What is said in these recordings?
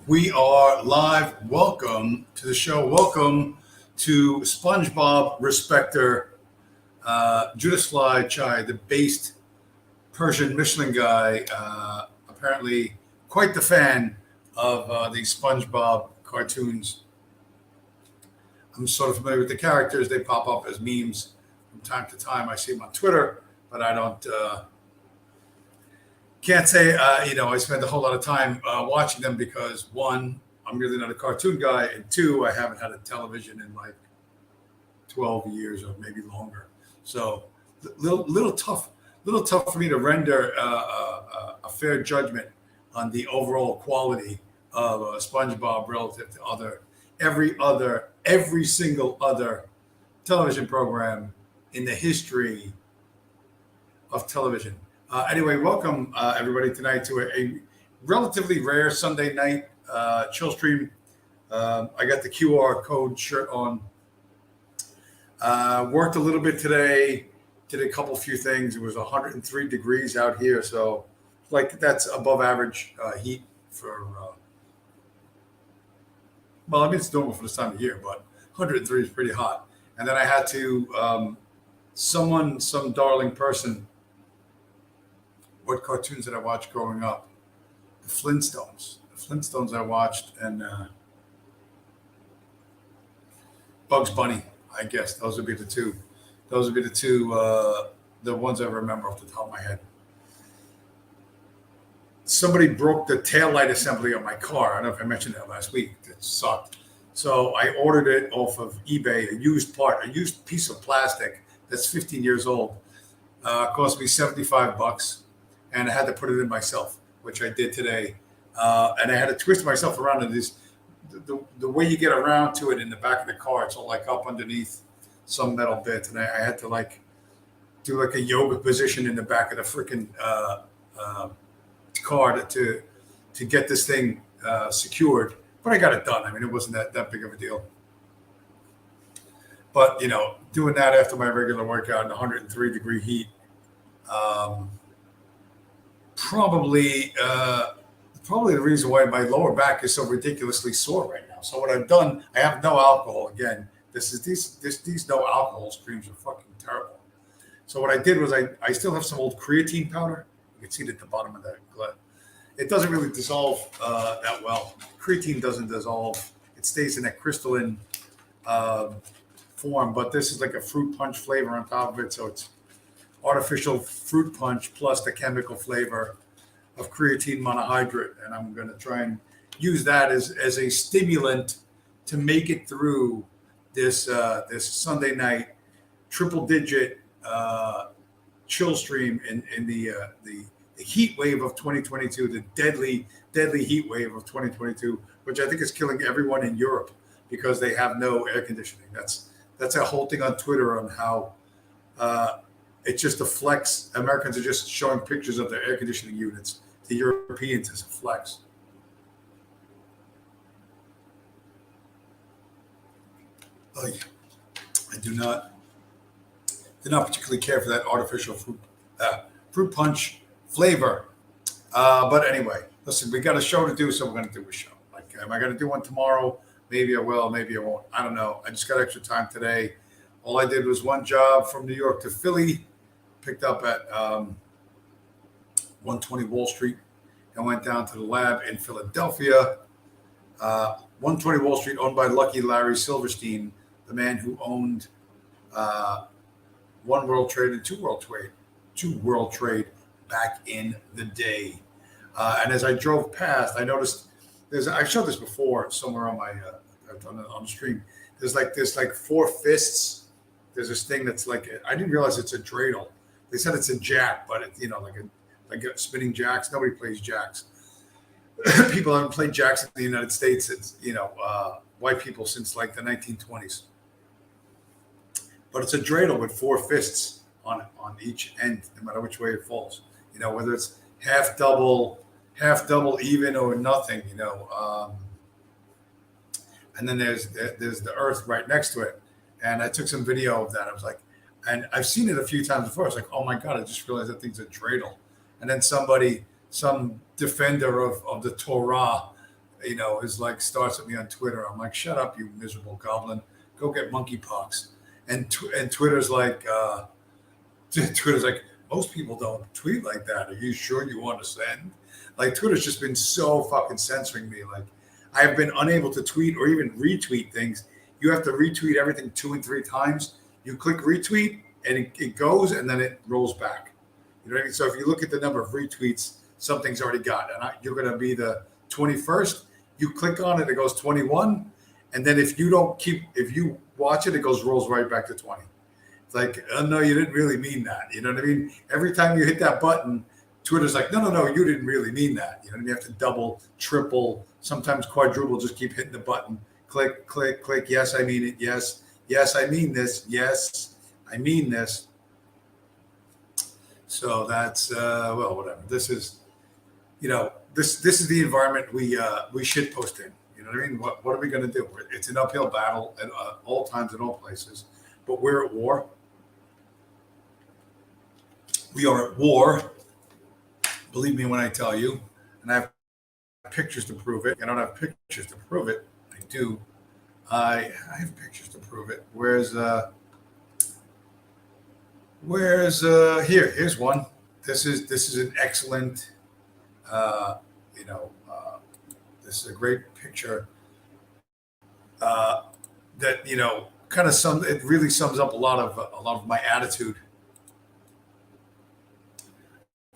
We are live. Welcome to the show. Welcome to SpongeBob Respecter, Judas Fly Chai, the based Persian Michelin guy. Apparently, quite the fan of the SpongeBob cartoons. I'm sort of familiar with the characters. They pop up as memes from time to time. I see them on Twitter, but I don't. Can't say I spend a whole lot of time watching them because one, I'm really not a cartoon guy, and two, I haven't had a television in like 12 years or maybe longer. So little tough for me to render a fair judgment on the overall quality of SpongeBob relative to every single other television program in the history of television. Anyway, welcome everybody tonight to a relatively rare Sunday night chill stream. I got the QR code shirt on. Worked a little bit today. Did a few things. It was 103 degrees out here, so like that's above average heat for. Well, I mean it's normal for this time of year, but 103 is pretty hot. And then I had to some darling person. What cartoons did I watch growing up? The Flintstones. The Flintstones I watched, and Bugs Bunny. I guess those would be the two. Those would be the two. The ones I remember off the top of my head. Somebody broke the taillight assembly on my car. I don't know if I mentioned that last week. It sucked. So I ordered it off of eBay, a used piece of plastic that's 15 years old. Cost me $75, and I had to put it in myself, which I did today. And I had to twist myself around in this. The way you get around to it in the back of the car, it's all like up underneath some metal bit, and I had to like do like a yoga position in the back of the freaking car to get this thing secured. But I got it done. I mean, it wasn't that big of a deal. But doing that after my regular workout in 103-degree heat, um, probably probably the reason why my lower back is so ridiculously sore right now. So what I've done, I have no alcohol again. These no alcohol streams are fucking terrible. So what I did was I still have some old creatine powder. You can see it at the bottom of that glass. It doesn't really dissolve that well. Creatine doesn't dissolve. It stays in that crystalline um, form. But this is like a fruit punch flavor on top of it. So it's artificial fruit punch plus the chemical flavor of creatine monohydrate, and I'm going to try and use that as a stimulant to make it through this Sunday night triple digit chill stream in the heat wave of 2022, the deadly heat wave of 2022, which I think is killing everyone in Europe because they have no air conditioning. That's a whole thing on Twitter on how. It's just a flex. Americans are just showing pictures of their air conditioning units to Europeans as a flex. Oh, yeah. I do not particularly care for that artificial fruit punch flavor. But anyway, listen, we got a show to do, so we're going to do a show. Like, am I going to do one tomorrow? Maybe I will, maybe I won't. I don't know. I just got extra time today. All I did was one job from New York to Philly, picked up at 120 Wall Street, and went down to the lab in Philadelphia. 120 Wall Street, owned by Lucky Larry Silverstein, the man who owned One World Trade and Two World Trade back in the day. And as I drove past, I noticed I showed this before somewhere on my on the stream. There's like four fists. There's this thing that's like I didn't realize it's a dreidel. They said it's a jack, but it's like a spinning jacks. Nobody plays jacks. People haven't played jacks in the United States. It's white people since like the 1920s. But it's a dreidel with four fists on each end, no matter which way it falls. Whether it's half double, even, or nothing. And then there's the earth right next to it. And I took some video of that. I was like, and I've seen it a few times before. I was like, oh my God, I just realized that thing's a dreidel. And then some defender of the Torah is like starts at me on Twitter. I'm like, shut up, you miserable goblin. Go get monkeypox. And Twitter's like, Twitter's like, most people don't tweet like that. Are you sure you want to send? Like Twitter's just been so fucking censoring me. Like I have been unable to tweet or even retweet things. You have to retweet everything 2 and 3 times. You click retweet and it goes and then it rolls back. You know what I mean? So if you look at the number of retweets, something's already got, and you're going to be the 21st. You click on it, it goes 21, and then if you watch it, it rolls right back to 20. It's like, oh no, you didn't really mean that. You know what I mean? Every time you hit that button, Twitter's like, no, you didn't really mean that. You know what I mean? You have to double, triple, sometimes quadruple. Just keep hitting the button. Click, click, click. Yes, I mean it. Yes, I mean this. Yes, I mean this. So that's whatever. This is, this is the environment we shit post in. You know what I mean? What are we going to do? It's an uphill battle at all times in all places, but we're at war. We are at war. Believe me when I tell you, and I have pictures to prove it. I don't have pictures to prove it. I do. I have pictures to prove it. Here's one. This is an excellent, this is a great picture that, kind of it really sums up a lot of my attitude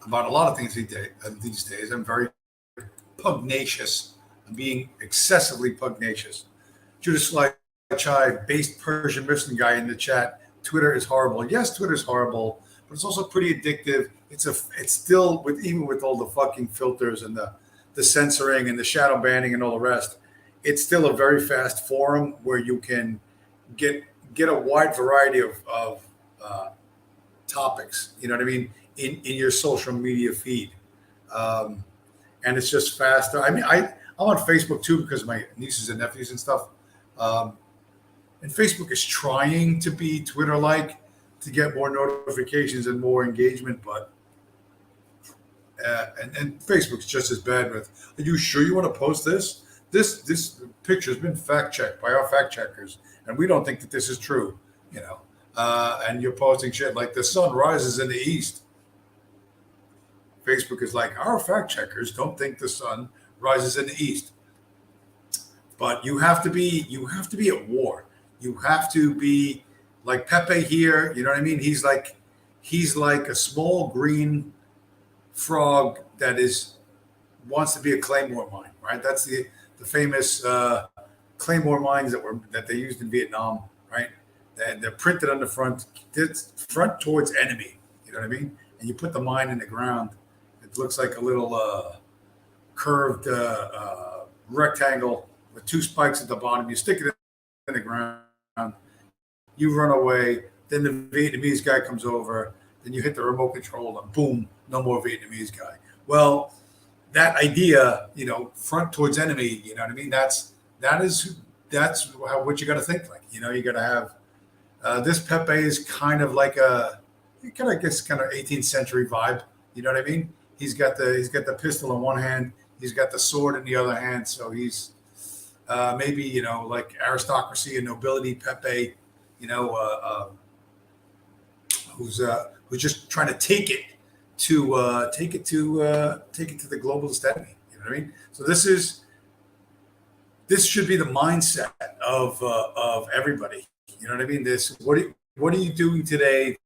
about a lot of things these days. I'm very pugnacious. I'm being excessively pugnacious. Judas Chai, based Persian Muslim guy in the chat. Twitter is horrible. Yes, Twitter's horrible, but it's also pretty addictive. It's still even with all the fucking filters and the censoring and the shadow banning and all the rest, it's still a very fast forum where you can get a wide variety of topics. You know what I mean? In your social media feed, and it's just faster. I mean, I'm on Facebook too because of my nieces and nephews and stuff. And Facebook is trying to be Twitter-like to get more notifications and more engagement, but and Facebook's just as bad with, are you sure you want to post this? This picture has been fact-checked by our fact-checkers, and we don't think that this is true, and you're posting shit like the sun rises in the east. Facebook is like, our fact-checkers don't think the sun rises in the east. But you have to be at war. You have to be like Pepe here. You know what I mean? He's like a small green frog that wants to be a claymore mine, right? That's the famous claymore mines that they used in Vietnam, right? They're printed on the front. It's front towards enemy. You know what I mean? And you put the mine in the ground. It looks like a little curved rectangle with 2 spikes at the bottom. You stick it in the ground. You run away. Then the Vietnamese guy comes over. Then you hit the remote control and boom, no more Vietnamese guy. Well, that idea, front towards enemy, you know what I mean? That's what you got to think like. You got to have this Pepe is kind of like kind of 18th century vibe. You know what I mean? He's got the pistol in one hand. He's got the sword in the other hand. So he's maybe like aristocracy and nobility Pepe. Who's just trying to take it to the globalist enemy. You know what I mean? So this should be the mindset of everybody. You know what I mean? What are you doing today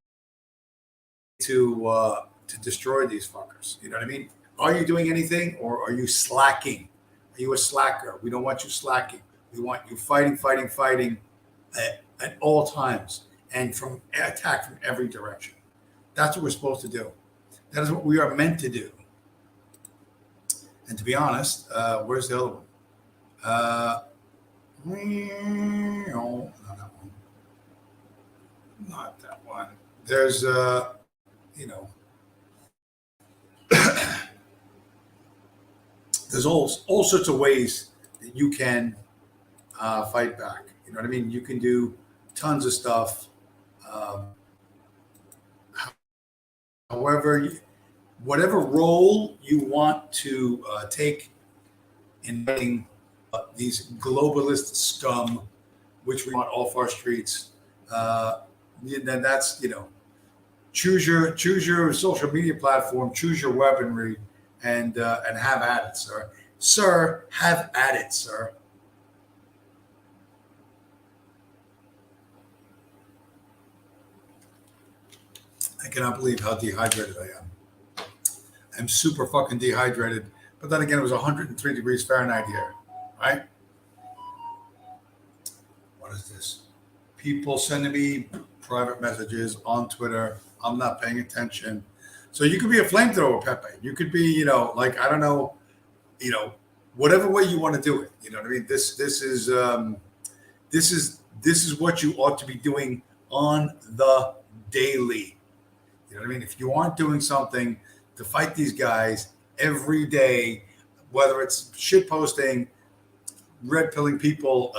to destroy these fuckers? You know what I mean? Are you doing anything, or are you slacking? Are you a slacker? We don't want you slacking. We want you fighting at all times and from attack from every direction. That's what we're supposed to do. That is what we are meant to do. And to be honest, where's the other one? No, not that one. Not that one. There's, there's all sorts of ways that you can fight back. You know what I mean? You can do tons of stuff. However, whatever role you want to take inviting these globalist scum, which we want off our streets. Then that's choose your social media platform, choose your weaponry, and have at it, sir. Sir, have at it, sir. I cannot believe how dehydrated I am. I'm super fucking dehydrated. But then again, it was 103 degrees Fahrenheit here, right? What is this? People sending me private messages on Twitter. I'm not paying attention. So you could be a flamethrower, Pepe. You could be, like, I don't know, whatever way you want to do it. You know what I mean? This is what you ought to be doing on the daily. You know what I mean? If you aren't doing something to fight these guys every day, whether it's shit posting, red pilling people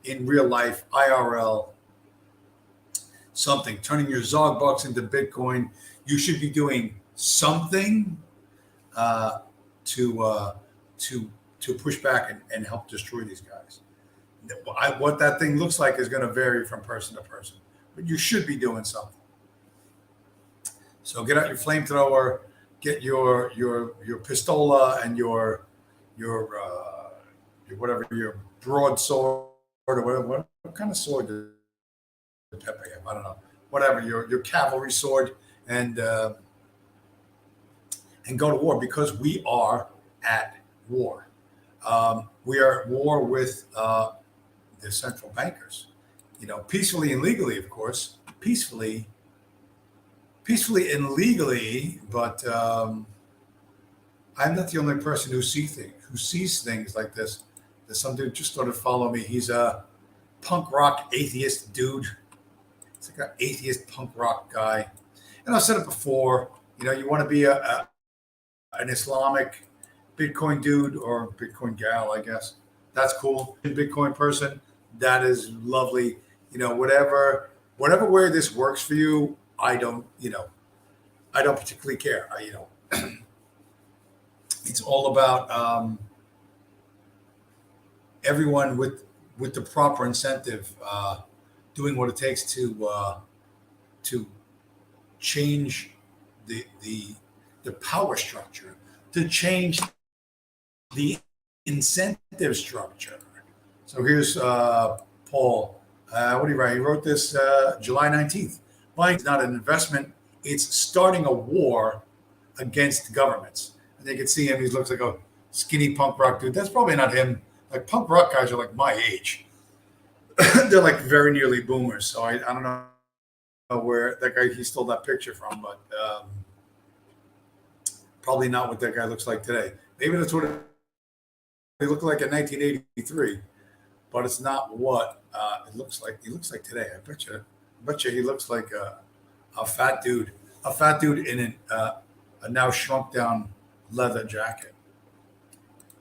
in real life, IRL, something, turning your Zog bucks into Bitcoin, you should be doing something to push back and help destroy these guys. What that thing looks like is going to vary from person to person, but you should be doing something. So get out your flamethrower, get your pistola and your whatever, your broadsword or whatever. What kind of sword does Pepe have? I don't know. Whatever, your cavalry sword, and go to war, because we are at war. We are at war with the central bankers. Peacefully and legally, of course. Peacefully and legally, but I'm not the only person who sees things like this. There's some dude just started following me. He's a punk rock atheist dude. It's like an atheist punk rock guy. And I've said it before. You want to be an Islamic Bitcoin dude or Bitcoin gal, I guess. That's cool. Bitcoin person, that is lovely. Whatever way this works for you, I don't particularly care. It's all about everyone with the proper incentive doing what it takes to change the power structure, to change the incentive structure. So here's Paul. What did he write? He wrote this July 19th. Buying is not an investment. It's starting a war against governments. And you can see him. He looks like a skinny punk rock dude. That's probably not him. Like, punk rock guys are like my age. They're like very nearly boomers. So I don't know where that guy, he stole that picture from, but probably not what that guy looks like today. Maybe that's what he looked like in 1983, but it's not what it looks like. He looks like today. I bet you he looks like a fat dude in a now shrunk down leather jacket.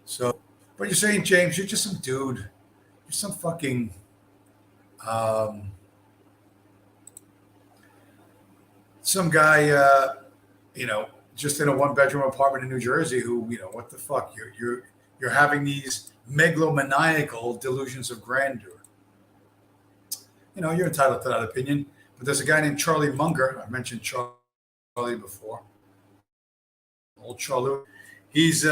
So, but you're saying, James, you're just some dude. You're some fucking some guy, just in a one-bedroom apartment in New Jersey who, what the fuck? You're having these megalomaniacal delusions of grandeur. You're entitled to that opinion. But there's a guy named Charlie Munger. I mentioned Charlie before. Old Charlie. He's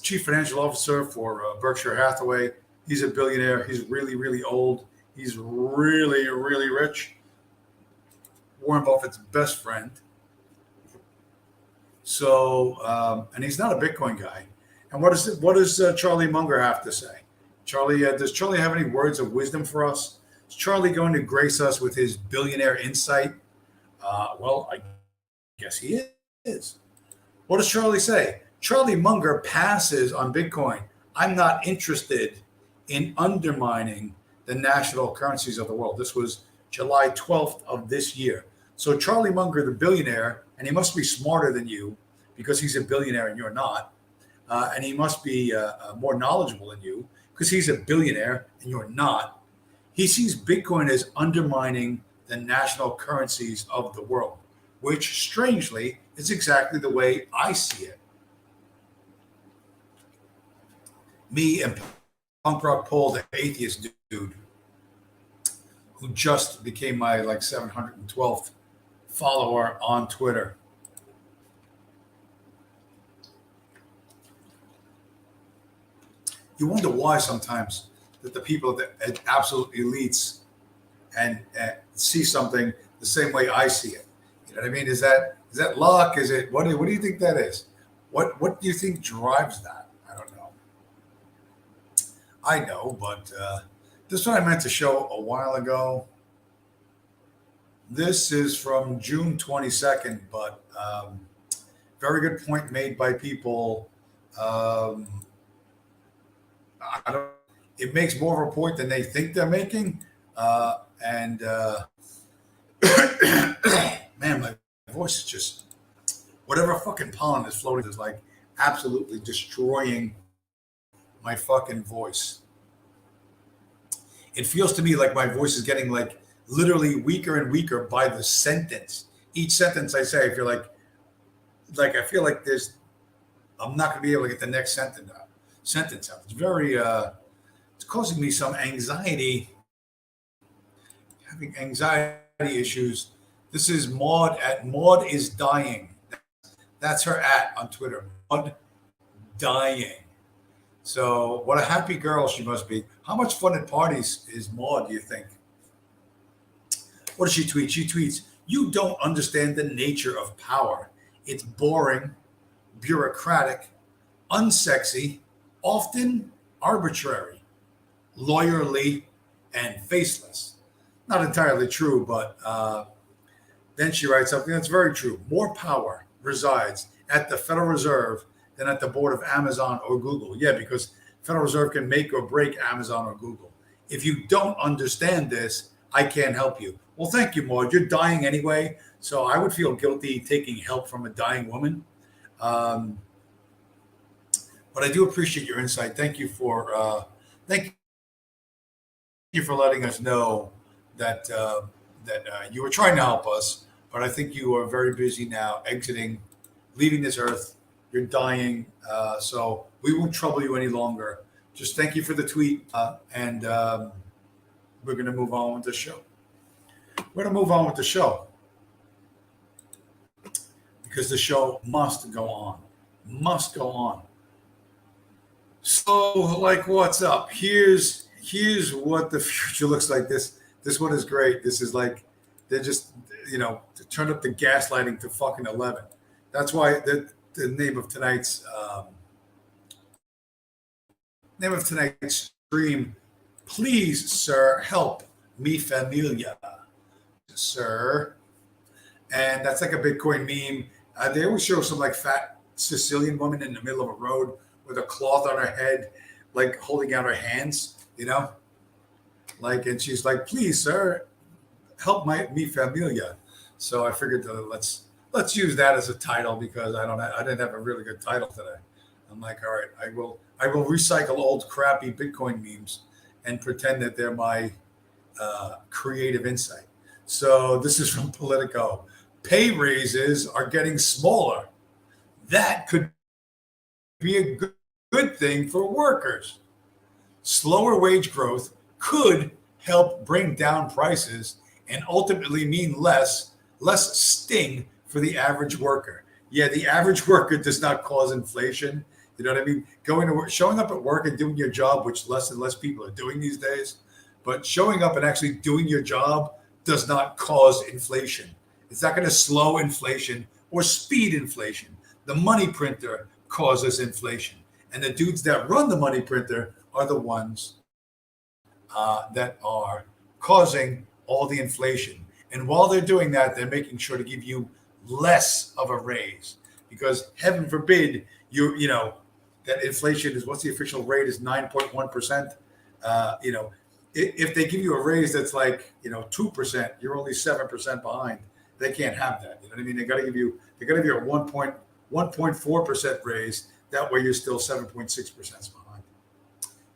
chief financial officer for Berkshire Hathaway. He's a billionaire. He's really, really old. He's really, really rich. Warren Buffett's best friend. So, and he's not a Bitcoin guy. And what does Charlie Munger have to say? Does Charlie have any words of wisdom for us? Is Charlie going to grace us with his billionaire insight? Well, I guess he is. What does Charlie say? Charlie Munger passes on Bitcoin. I'm not interested in undermining the national currencies of the world. This was July 12th of this year. So Charlie Munger, the billionaire, and he must be smarter than you because he's a billionaire and you're not. And he must be more knowledgeable than you because he's a billionaire and you're not. He sees Bitcoin as undermining the national currencies of the world, which strangely is exactly the way I see it. Me and Punk Rock Paul, the atheist dude, who just became my like 712th follower on Twitter. You wonder why sometimes that the people at absolute elites and see something the same way I see it. You know what I mean? Is that luck? Is it what do you think that is? What do you think drives that? I don't know. I know, but this is what I meant to show a while ago. This is from June 22nd, but very good point made by people. I don't. It makes more of a point than they think they're making, and man, my voice is just whatever fucking pollen is floating is like absolutely destroying my fucking voice. It feels to me like my voice is getting like literally weaker and weaker by the sentence. Each sentence I say, I feel like I feel like I'm not going to be able to get the next sentence out. It's very it's causing me some anxiety. Having anxiety issues. This is Maud at Maud is dying. That's her at on Twitter. Maud dying. So what a happy girl she must be. How much fun at parties is Maud, do you think? What does she tweet? She tweets, "You don't understand the nature of power. It's boring, bureaucratic, unsexy, often arbitrary, lawyerly, and faceless." Not entirely true, but then she writes something that's very true. More power resides at the Federal Reserve than at the board of Amazon or Google. Yeah, because Federal Reserve can make or break Amazon or Google. If you don't understand this, I can't help you. Well, thank you, Maud. You're dying anyway, so I would feel guilty taking help from a dying woman. But I do appreciate your insight. Thank you for letting us know that you were trying to help us. But I think you are very busy now, leaving this earth. You're dying, so we won't trouble you any longer. Just thank you for the tweet, and we're going to move on with the show. We're going to move on with the show because the show must go on. Must go on. So, like, what's up? Here's what the future looks like. This one is great. This is like they're just turn up the gaslighting to fucking 11. That's why the name of tonight's stream. Please, sir, help me, Familia, sir. And that's like a Bitcoin meme. They always show some like fat Sicilian woman in the middle of a road with a cloth on her head, like holding out her hands, like, and she's like, "Please, sir, help me, Familia." So I figured let's use that as a title because I didn't have a really good title today. I'm like, all right, I will recycle old crappy Bitcoin memes and pretend that they're my creative insight. So this is from Politico. Pay raises are getting smaller. That could be a good thing for workers. Slower wage growth could help bring down prices and ultimately mean less sting for the average worker. Yeah, the average worker does not cause inflation. You know what I mean? Going to work, showing up at work and doing your job, which less and less people are doing these days. But showing up and actually doing your job does not cause inflation. It's not going to slow inflation or speed inflation. The money printer causes inflation. And the dudes that run the money printer are the ones that are causing all the inflation. And while they're doing that, they're making sure to give you less of a raise. Because heaven forbid that inflation is, what's the official rate, is 9.1%. If they give you a raise that's like 2%, you're only 7% behind. They can't have that. You know what I mean? They got to give you a 1.4% raise. That way you're still 7.6% behind.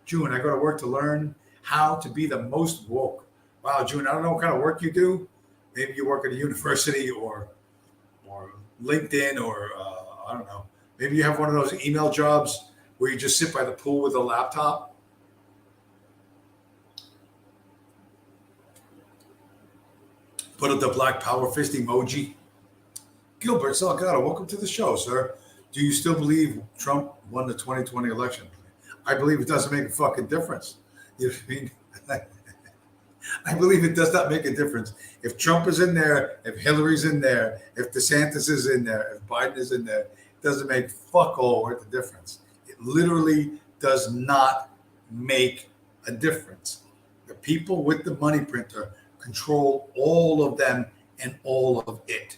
June, I go to work to learn how to be the most woke. Wow, June, I don't know what kind of work you do. Maybe you work at a university or LinkedIn or I don't know. Maybe you have one of those email jobs where you just sit by the pool with a laptop. Put up the Black Power Fist emoji. Gilbert Salgado, welcome to the show, sir. Do you still believe Trump won the 2020 election? I believe it doesn't make a fucking difference. You know what I mean? I believe it does not make a difference. If Trump is in there, if Hillary's in there, if DeSantis is in there, if Biden is in there, it doesn't make fuck all worth the difference. It literally does not make a difference. The people with the money printer control all of them and all of it.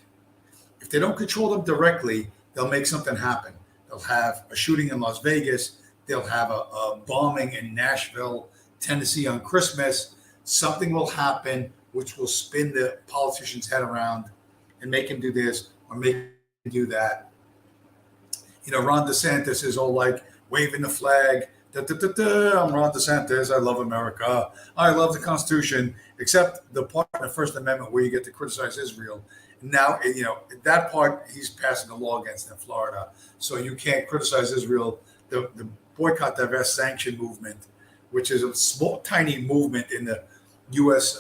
If they don't control them directly, they'll make something happen. They'll have a shooting in Las Vegas. They'll have a bombing in Nashville, Tennessee on Christmas. Something will happen which will spin the politician's head around and make him do this or make him do that. You know, Ron DeSantis is all like waving the flag. Da, da, da, da. I'm Ron DeSantis. I love America. I love the Constitution, except the part in the First Amendment where you get to criticize Israel. Now, you know, that part he's passing a law against in Florida. So you can't criticize Israel. The boycott, divest, sanction movement, which is a small, tiny movement in the U.S.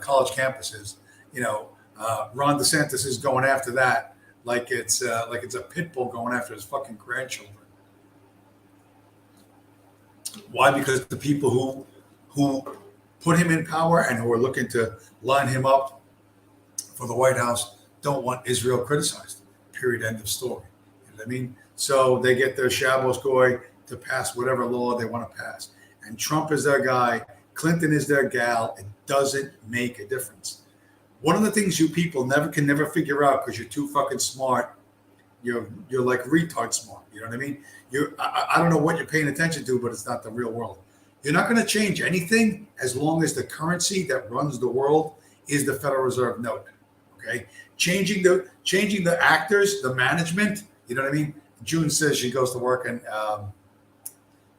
College campuses. You know, Ron DeSantis is going after that like it's a pit bull going after his fucking grandchildren. Why? Because the people who put him in power and who are looking to line him up for the White House don't want Israel criticized. Period. End of story. You know what I mean? So they get their Shabbos goy to pass whatever law they want to pass. And Trump is their guy. Clinton is their gal. It doesn't make a difference. One of the things you people can never figure out because you're too fucking smart. You're like retard smart. You know what I mean? I don't know what you're paying attention to, but it's not the real world. You're not going to change anything as long as the currency that runs the world is the Federal Reserve note. Okay, changing the actors, the management. You know what I mean? June says she goes to work and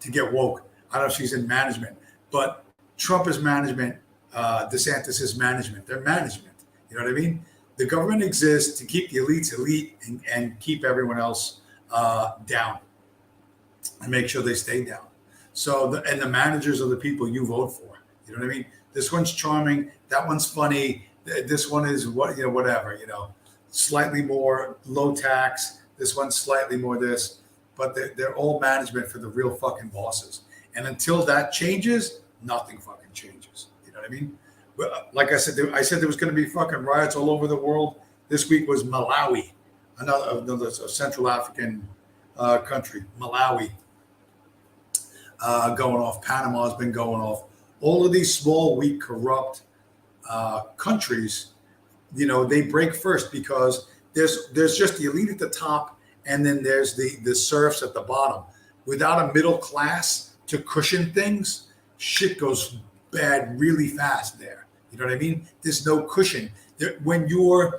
to get woke. I don't know if she's in management, but Trump is management. DeSantis is management. They're management. You know what I mean? The government exists to keep the elites elite and keep everyone else down and make sure they stay down. So, the managers are the people you vote for. You know what I mean? This one's charming. That one's funny. This one is whatever, slightly more low tax. This one's slightly more this, but they're all management for the real fucking bosses. And until that changes, nothing fucking changes. You know what I mean? Like I said there was going to be fucking riots all over the world. This week was Malawi, another Central African country, Malawi, going off. Panama's been going off. All of these small, weak, corrupt countries, they break first because there's just the elite at the top, and then there's the serfs at the bottom. Without a middle class to cushion things, shit goes bad really fast there. You know what I mean? There's no cushion. When you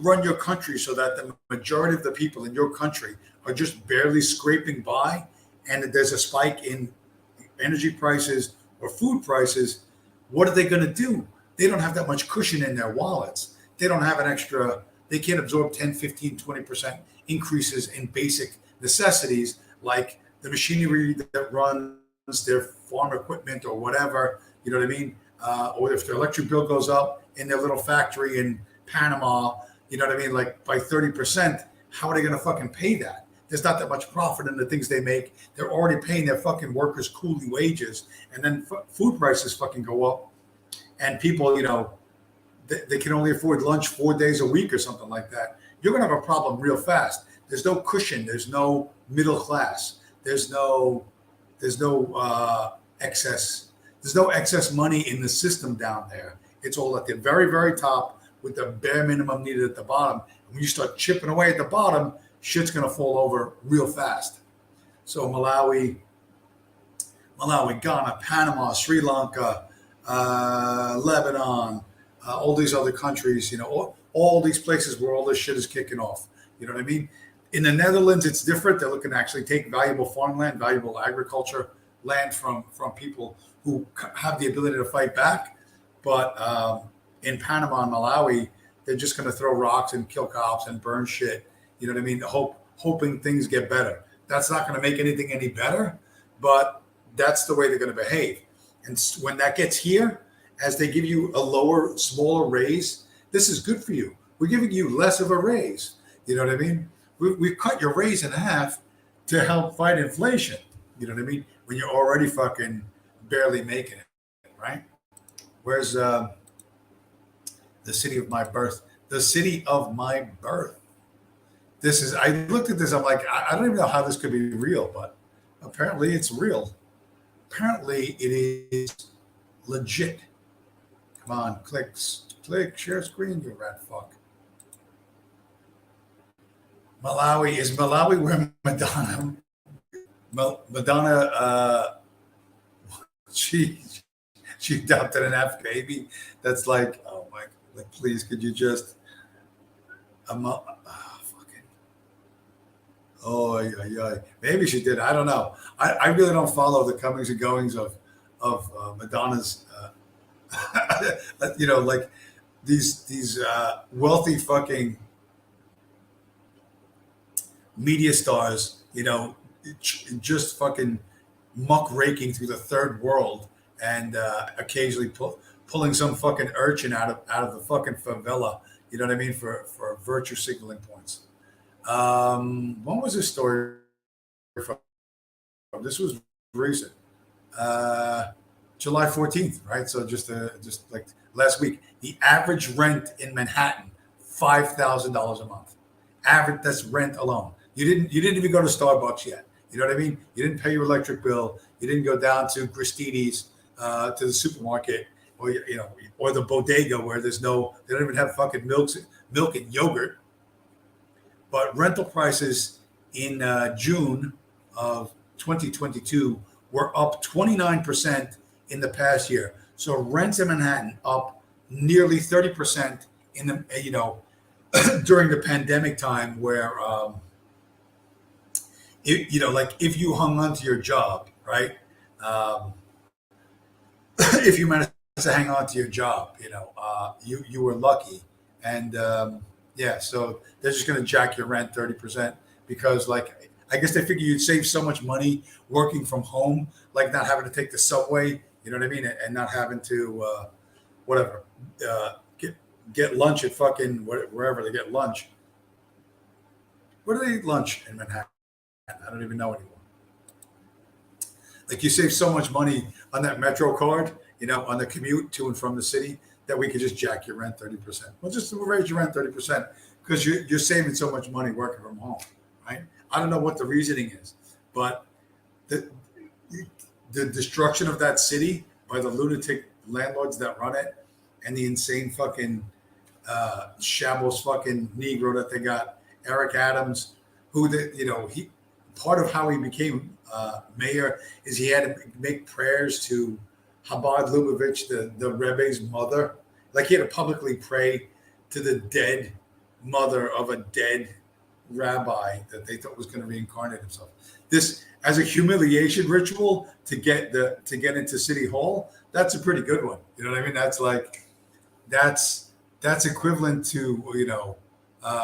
run your country so that the majority of the people in your country are just barely scraping by, and there's a spike in energy prices or food prices, what are they going to do? They don't have that much cushion in their wallets. They don't have they can't absorb 10, 15, 20% increases in basic necessities like the machinery that runs their farm equipment or whatever, you know what I mean? Or if their electric bill goes up in their little factory in Panama, you know what I mean? Like by 30%, how are they going to fucking pay that? There's not that much profit in the things they make. They're already paying their fucking workers coolie wages. And then food prices fucking go up. And people, they can only afford lunch 4 days a week or something like that. You're going to have a problem real fast. There's no cushion. There's no middle class. There's no excess. There's no excess money in the system down there. It's all at the very, very top with the bare minimum needed at the bottom. When you start chipping away at the bottom, shit's going to fall over real fast. So Malawi, Ghana, Panama, Sri Lanka, Lebanon, all these other countries, all these places where all this shit is kicking off. You know what I mean? In the Netherlands, it's different. They're looking to actually take valuable farmland, valuable agriculture land from people who have the ability to fight back. But in Panama and Malawi, they're just going to throw rocks and kill cops and burn shit. You know what I mean? Hoping things get better. That's not going to make anything any better, but that's the way they're going to behave. And when that gets here, as they give you a lower, smaller raise, this is good for you. We're giving you less of a raise. You know what I mean? We've cut your raise in half to help fight inflation. You know what I mean? When you're already fucking barely making it, right? Where's the city of my birth? The city of my birth. This is, I looked at this, I'm like, I don't even know how this could be real, but apparently it's real. Apparently it is legit. Come on, click, share screen, you rat fuck. Malawi, is Malawi where Madonna, she adopted an F baby? That's like, oh my, like, please, could you just, oh, yeah. Maybe she did. I don't know. I really don't follow the comings and goings of Madonna's. Like these wealthy fucking media stars. Just fucking muck raking through the third world and occasionally pulling some fucking urchin out of the fucking favela. You know what I mean, for virtue signaling points. When was this story from? This was recent, July 14th, right? So just like last week, the average rent in Manhattan, $5,000 a month. Average, that's rent alone. You didn't even go to Starbucks yet. You know what I mean? You didn't pay your electric bill. You didn't go down to Christini's, to the supermarket, or the bodega where they don't even have fucking milk and yogurt. But rental prices in June of 2022 were up 29% in the past year. So rents in Manhattan up nearly 30% in the during the pandemic time, where like if you hung on to your job, right? If you managed to hang on to your job, you were lucky, and yeah, so they're just going to jack your rent 30% because, like, I guess they figure you'd save so much money working from home, like not having to take the subway, you know what I mean, and not having to get lunch at fucking wherever they get lunch. Where do they eat lunch in Manhattan? I don't even know anymore. Like, you save so much money on that Metro card, on the commute to and from the city, that we could just jack your rent 30%. Well, just raise your rent 30% because you're saving so much money working from home, right? I don't know what the reasoning is, but the destruction of that city by the lunatic landlords that run it, and the insane fucking shambles fucking Negro that they got, Eric Adams, who he part of how he became mayor is he had to make prayers to Chabad Lubavitch, the Rebbe's mother. Like, he had to publicly pray to the dead mother of a dead rabbi that they thought was going to reincarnate himself. This, as a humiliation ritual to get into City Hall, that's a pretty good one. You know what I mean? That's like, that's equivalent to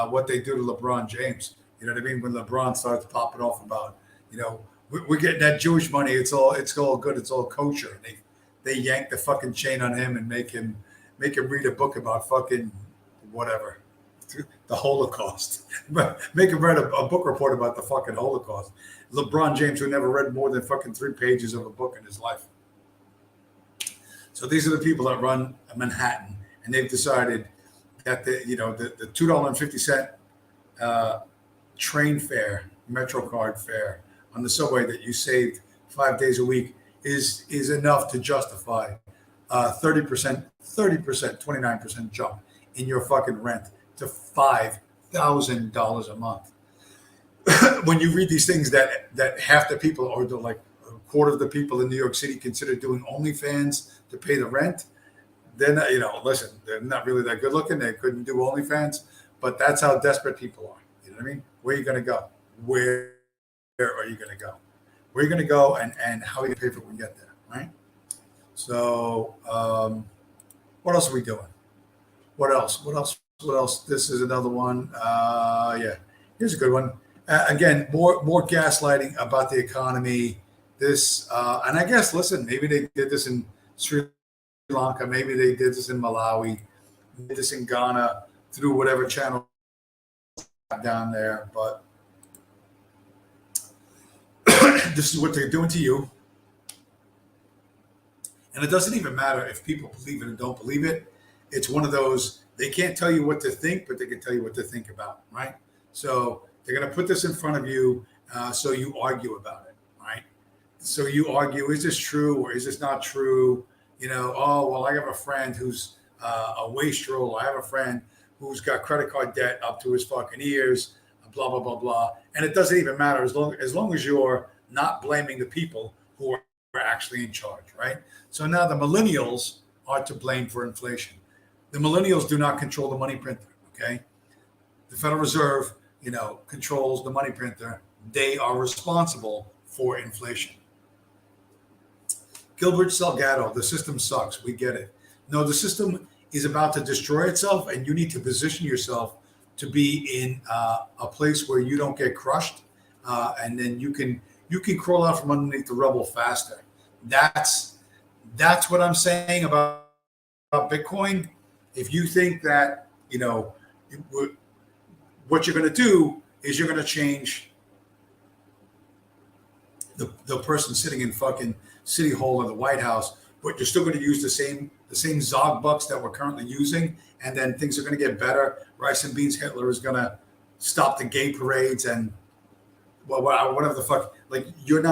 what they do to LeBron James. You know what I mean? When LeBron starts popping off about, we're getting that Jewish money. It's all good. It's all kosher. And they yank the fucking chain on him and make him read a book about fucking whatever, the Holocaust. Make him write a book report about the fucking Holocaust. LeBron James, who never read more than fucking 3 pages of a book in his life. So these are the people that run Manhattan, and they've decided that the $2.50 train fare, Metro card fare on the subway that you saved 5 days a week is enough to justify 30%, 29% jump in your fucking rent to $5,000 a month. When you read these things that half the people, or like a quarter of the people in New York City, consider doing OnlyFans to pay the rent, then listen, they're not really that good looking. They couldn't do OnlyFans, but that's how desperate people are. You know what I mean? Where are you going to go? Where are you going to go? Where are you going to go, and how are you going to pay for it when you get there, right? So, what else are we doing? What else? This is another one. Yeah, here's a good one. Again, more gaslighting about the economy. This and I guess, listen, maybe they did this in Sri Lanka, maybe they did this in Malawi, did this in Ghana through whatever channel down there. But this is what they're doing to you. And it doesn't even matter if people believe it or don't believe it. It's one of those, they can't tell you what to think, but they can tell you what to think about, right? So they're going to put this in front of you, so you argue about it, right? So you argue, is this true or is this not true? You know, oh, well, I have a friend who's a wastrel. I have a friend who's got credit card debt up to his fucking ears, blah, blah, blah, blah. And it doesn't even matter as long as you're not blaming the people who are actually in charge, right? So now the millennials are to blame for inflation. The millennials do not control the money printer, okay? The Federal Reserve, controls the money printer. They are responsible for inflation. Gilbert Salgado, the system sucks. We get it. No, the system is about to destroy itself, and you need to position yourself to be in a place where you don't get crushed, and then you can crawl out from underneath the rubble faster. That's what I'm saying about Bitcoin. If you think that, what you're going to do is you're going to change the person sitting in fucking City Hall or the White House, but you're still going to use the same Zog bucks that we're currently using, and then things are going to get better. Rice and Beans Hitler is going to stop the gay parades and whatever the fuck. Like, you're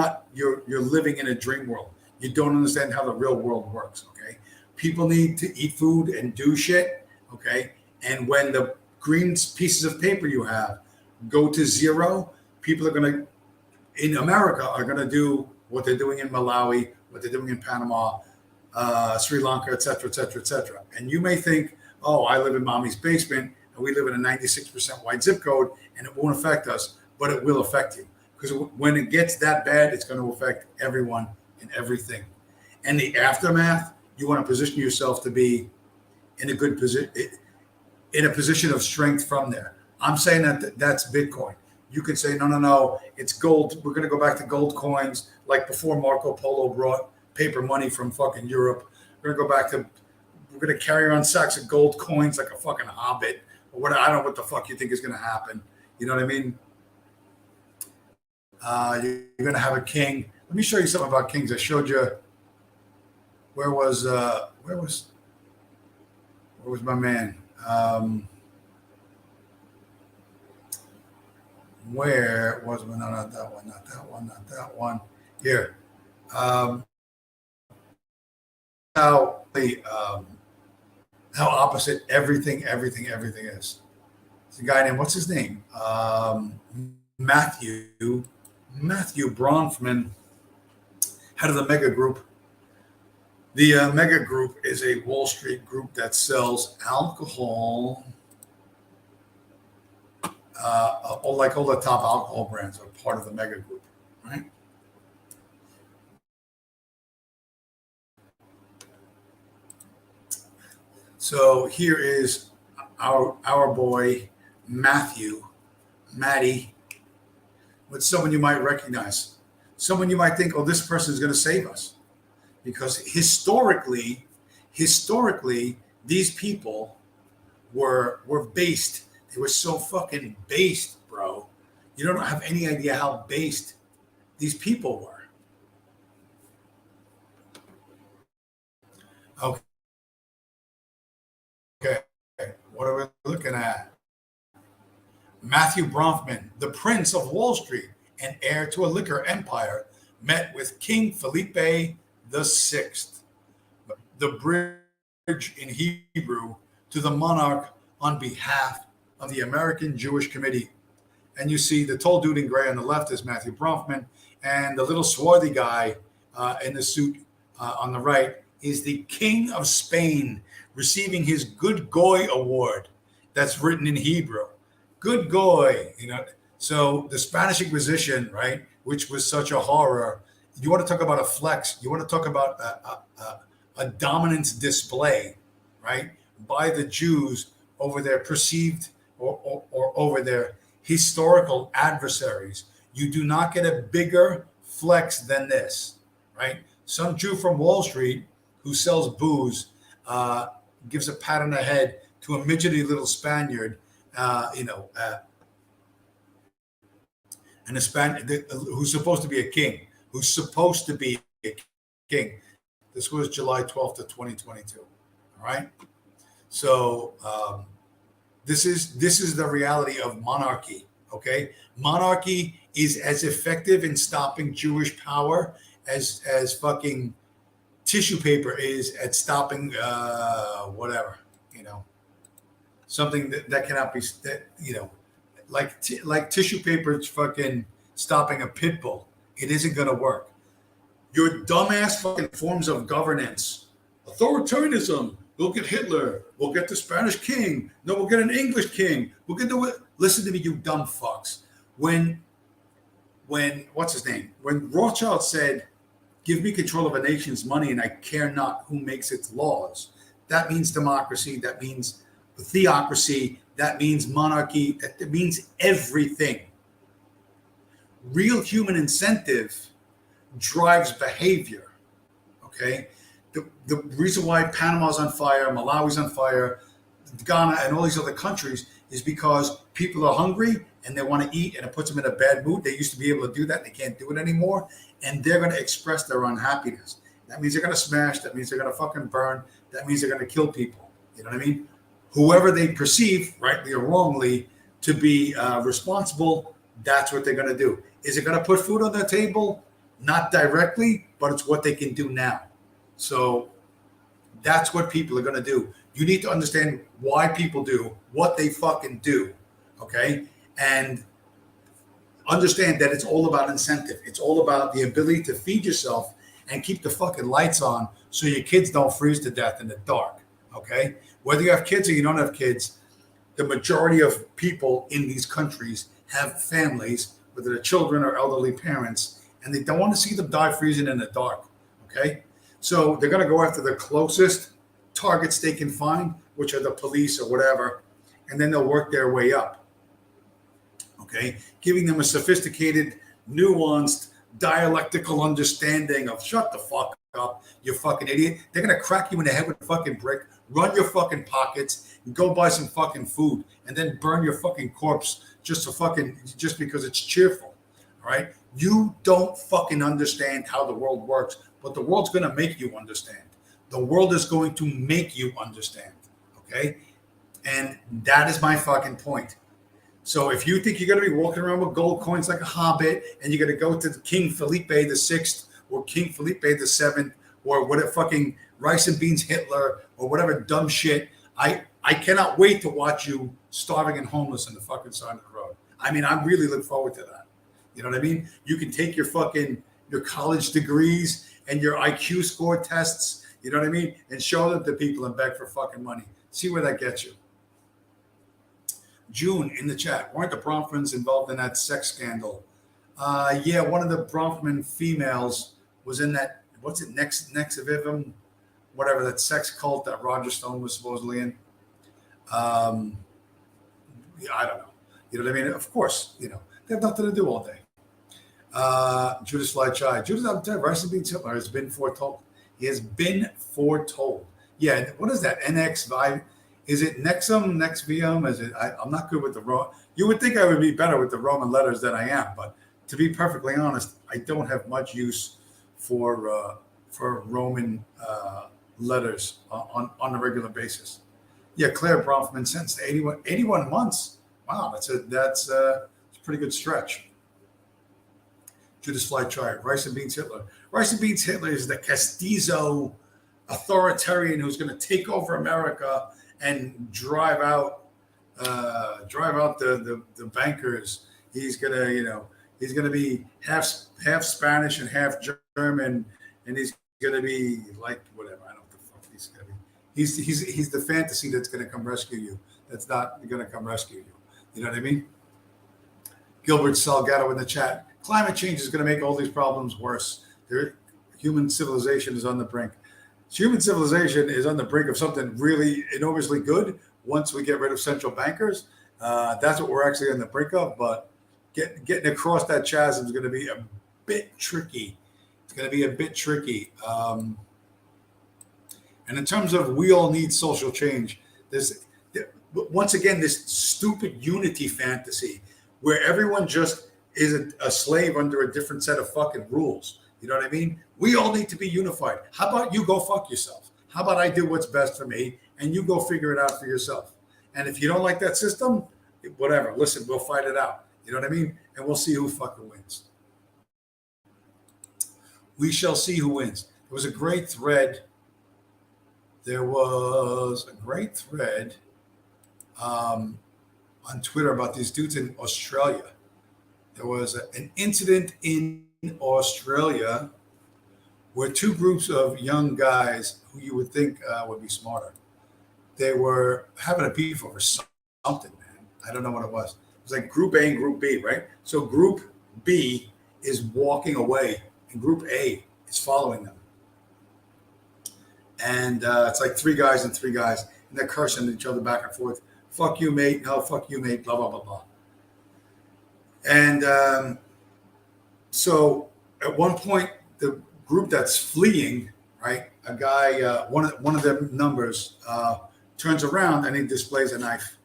living in a dream world. You don't understand how the real world works, okay? People need to eat food and do shit, okay? And when the green pieces of paper you have go to zero, people are going to, in America, are going to do what they're doing in Malawi, what they're doing in Panama, Sri Lanka, et cetera, et cetera, et cetera. And you may think, oh, I live in mommy's basement and we live in a 96% white zip code and it won't affect us, but it will affect you. Because when it gets that bad, it's going to affect everyone and everything. And the aftermath, you want to position yourself to be in a good position, in a position of strength from there. I'm saying that that's Bitcoin. You can say, no, it's gold. We're going to go back to gold coins like before Marco Polo brought paper money from fucking Europe. We're going to we're going to carry around sacks of gold coins like a fucking hobbit. Or what, I don't know what the fuck you think is going to happen. You know what I mean? You're going to have a king. Let me show you something about kings. I showed you. Where was my man? Where was my, no, not that one. Here. How opposite everything is. It's a guy named, what's his name? Matthew Bronfman, head of the Mega Group. The Mega Group is a Wall Street group that sells alcohol, like all the top alcohol brands are part of the Mega Group, right? So here is our boy Matty, with someone you might recognize, someone you might think, oh, this person is going to save us. Because historically, these people were based. They were so fucking based, bro. You don't have any idea how based these people were. Okay. What are we looking at? Matthew Bronfman, the Prince of Wall Street and heir to a liquor empire, met with King Felipe VI, the bridge in Hebrew to the monarch on behalf of the American Jewish Committee. And you see the tall dude in gray on the left is Matthew Bronfman, and the little swarthy guy in the suit on the right is the King of Spain, receiving his Good Goy Award. That's written in Hebrew. Good Goy, So the Spanish Inquisition, right, which was such a horror. You want to talk about a flex. You want to talk about a dominance display, right, by the Jews over their perceived or over their historical adversaries. You do not get a bigger flex than this, right? Some Jew from Wall Street who sells booze gives a pat on the head to a midgety little Spaniard, and a Spaniard who's supposed to be a king, who's supposed to be a king. This was July 12th of 2022. All right. So this is the reality of monarchy. Okay. Monarchy is as effective in stopping Jewish power as fucking tissue paper is at stopping whatever, something that cannot be, like tissue paper is fucking stopping a pit bull. It isn't going to work. Your dumbass fucking forms of governance, authoritarianism. We'll get Hitler. We'll get the Spanish king. No, we'll get an English king. We'll get listen to me, you dumb fucks. When what's his name? When Rothschild said, "Give me control of a nation's money, and I care not who makes its laws," that means democracy. That means theocracy. That means monarchy. That means everything. Real human incentive drives behavior. Okay, the reason why Panama's on fire, Malawi's on fire, Ghana, and all these other countries is because people are hungry and they want to eat, and it puts them in a bad mood. They used to be able to do that; they can't do it anymore, and they're going to express their unhappiness. That means they're going to smash. That means they're going to fucking burn. That means they're going to kill people. You know what I mean? Whoever they perceive, rightly or wrongly, to be responsible, that's what they're going to do. Is it going to put food on their table? Not directly, but it's what they can do now. So that's what people are going to do. You need to understand why people do what they fucking do, okay? And understand that it's all about incentive. It's all about the ability to feed yourself and keep the fucking lights on so your kids don't freeze to death in the dark, okay? Whether you have kids or you don't have kids, the majority of people in these countries have families, whether they're children or elderly parents, and they don't want to see them die freezing in the dark, okay? So they're going to go after the closest targets they can find, which are the police or whatever, and then they'll work their way up, okay? Giving them a sophisticated, nuanced, dialectical understanding of shut the fuck up, you fucking idiot. They're going to crack you in the head with a fucking brick, run your fucking pockets, and go buy some fucking food, and then burn your fucking corpse just because it's cheerful, all right? You don't fucking understand how the world works, but the world's going to make you understand. The world is going to make you understand, okay? And that is my fucking point. So if you think you're going to be walking around with gold coins like a hobbit, and you're going to go to King Felipe the Sixth or King Felipe the Seventh or whatever fucking rice and beans Hitler or whatever dumb shit, I cannot wait to watch you starving and homeless on the fucking side of the road. I mean, I really look forward to that. You know what I mean? You can take your college degrees and your IQ score tests, you know what I mean? And show them to people and beg for fucking money. See where that gets you. June in the chat. Weren't the Bronfmans involved in that sex scandal? Yeah, one of the Bronfman females was in that, what's it, Nexivivum, whatever, that sex cult that Roger Stone was supposedly in. Yeah, I don't know. You know what I mean? Of course, they have nothing to do all day. Judas Fly Chai. Judas, I'm telling you, Rice and Beans Hitler has been foretold. He has been foretold. Yeah, what is that? NX? Is it Nexum, Nexium? Is it? I'm not good with the Roman. You would think I would be better with the Roman letters than I am, but to be perfectly honest, I don't have much use for Roman letters on a regular basis. Yeah, Claire Bronfman sentenced to 81 months. Wow, that's a pretty good stretch. Judas Fly Chart, Rice and Beans Hitler. Rice and Beans Hitler is the Castizo authoritarian who's going to take over America and drive out the bankers. He's gonna be half Spanish and half German, and he's gonna be like whatever. I don't know what the fuck he's gonna be. He's the fantasy that's gonna come rescue you. That's not gonna come rescue you. You know what I mean? Gilbert Salgado in the chat. Climate change is going to make all these problems worse. Human civilization is on the brink. Human civilization is on the brink of something really enormously good once we get rid of central bankers. That's what we're actually on the brink of. But getting across that chasm is going to be a bit tricky. It's going to be a bit tricky. And in terms of we all need social change, there's once again this stupid unity fantasy where everyone just is a slave under a different set of fucking rules. You know what I mean? We all need to be unified. How about you go fuck yourself? How about I do what's best for me and you go figure it out for yourself? And if you don't like that system, whatever, listen, we'll fight it out. You know what I mean? And we'll see who fucking wins. We shall see who wins. There was a great thread. On Twitter about these dudes in Australia. There was an incident in Australia where two groups of young guys who you would think would be smarter, they were having a beef over something, man. I don't know what it was. It was like Group A and Group B, right? So Group B is walking away and Group A is following them. And it's like three guys, and they're cursing each other back and forth. Fuck you, mate. No, fuck you, mate. Blah, blah, blah, blah. And so at one point, the group that's fleeing, right, a guy, one of their numbers turns around and he displays a knife.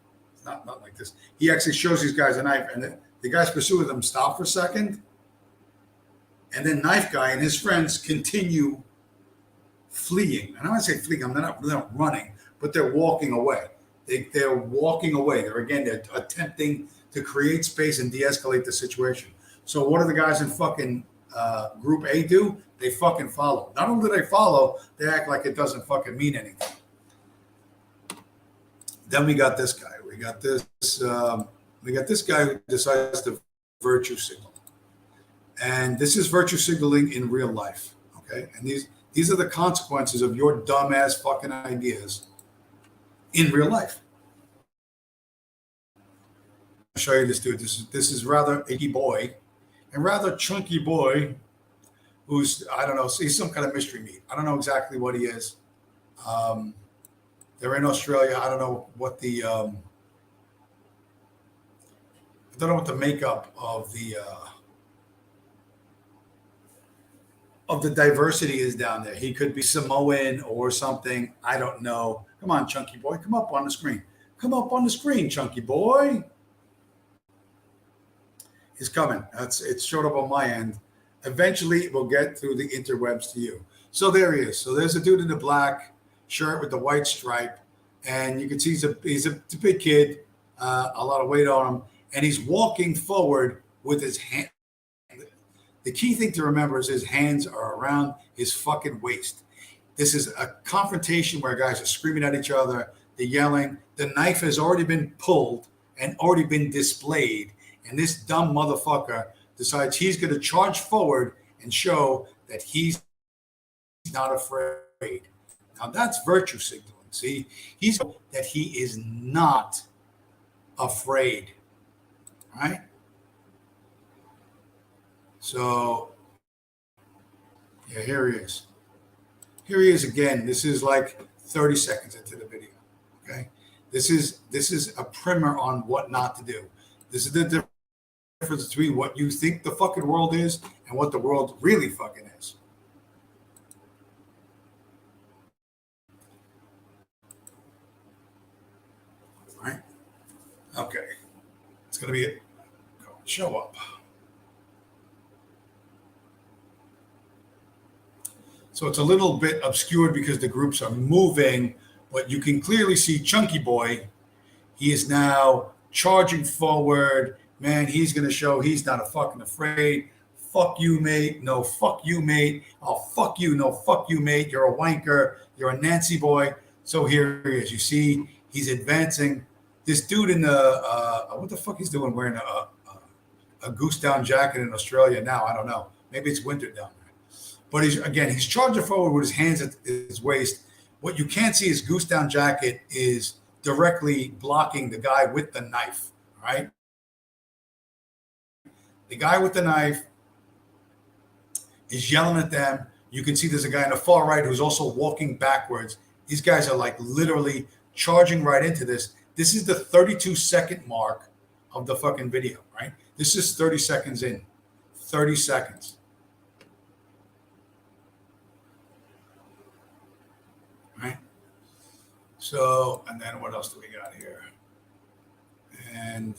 Not like this. He actually shows these guys a knife, and the guys pursuing them stop for a second. And then Knife Guy and his friends continue fleeing. And I want to say fleeing, they're not running, but they're walking away. They're walking away. They're attempting to create space and de-escalate the situation. So what do the guys in fucking Group A do? They fucking follow. Not only do they follow, they act like it doesn't fucking mean anything. Then we got this guy. We got this guy who decides to virtue signal. And this is virtue signaling in real life. Okay. And these are the consequences of your dumbass fucking ideas in real life. I'll show you this dude. This is rather icky boy and rather chunky boy who's, I don't know, he's some kind of mystery meat. I don't know exactly what he is. They're in Australia. I don't know what the makeup of the diversity is down there. He could be Samoan or something. I don't know. Come on, chunky boy. Come up on the screen. Come up on the screen, chunky boy. He's coming. It's showed up on my end. Eventually, it will get through the interwebs to you. So there he is. So there's a dude in the black shirt with the white stripe, and you can see he's a big kid, a lot of weight on him, and he's walking forward with his hand. The key thing to remember is his hands are around his fucking waist. This is a confrontation where guys are screaming at each other. They're yelling. The knife has already been pulled and already been displayed. And this dumb motherfucker decides he's going to charge forward and show that he's not afraid. Now that's virtue signaling. See, he's that he is not afraid. Right? So, yeah, here he is. Here he is again. This is like 30 seconds into the video. Okay, this is a primer on what not to do. This is the difference between what you think the fucking world is and what the world really fucking is. All right. Okay. It's gonna be it. Show up. So it's a little bit obscured because the groups are moving, but you can clearly see Chunky Boy. He is now charging forward. Man, he's going to show he's not a fucking afraid. Fuck you, mate. No, fuck you, mate. Oh, fuck you. No, fuck you, mate. You're a wanker. You're a Nancy boy. So here he is. You see, he's advancing. This dude in the, what the fuck he's doing wearing a goose down jacket in Australia now? I don't know. Maybe it's winter down there. But he's charging forward with his hands at his waist. What you can't see is goose down jacket is directly blocking the guy with the knife, right? The guy with the knife is yelling at them. You can see there's a guy on the far right who's also walking backwards. These guys are like literally charging right into this. This is the 32-second mark of the fucking video, right? This is 30 seconds in. 30 seconds. Right? So, and then what else do we got here? And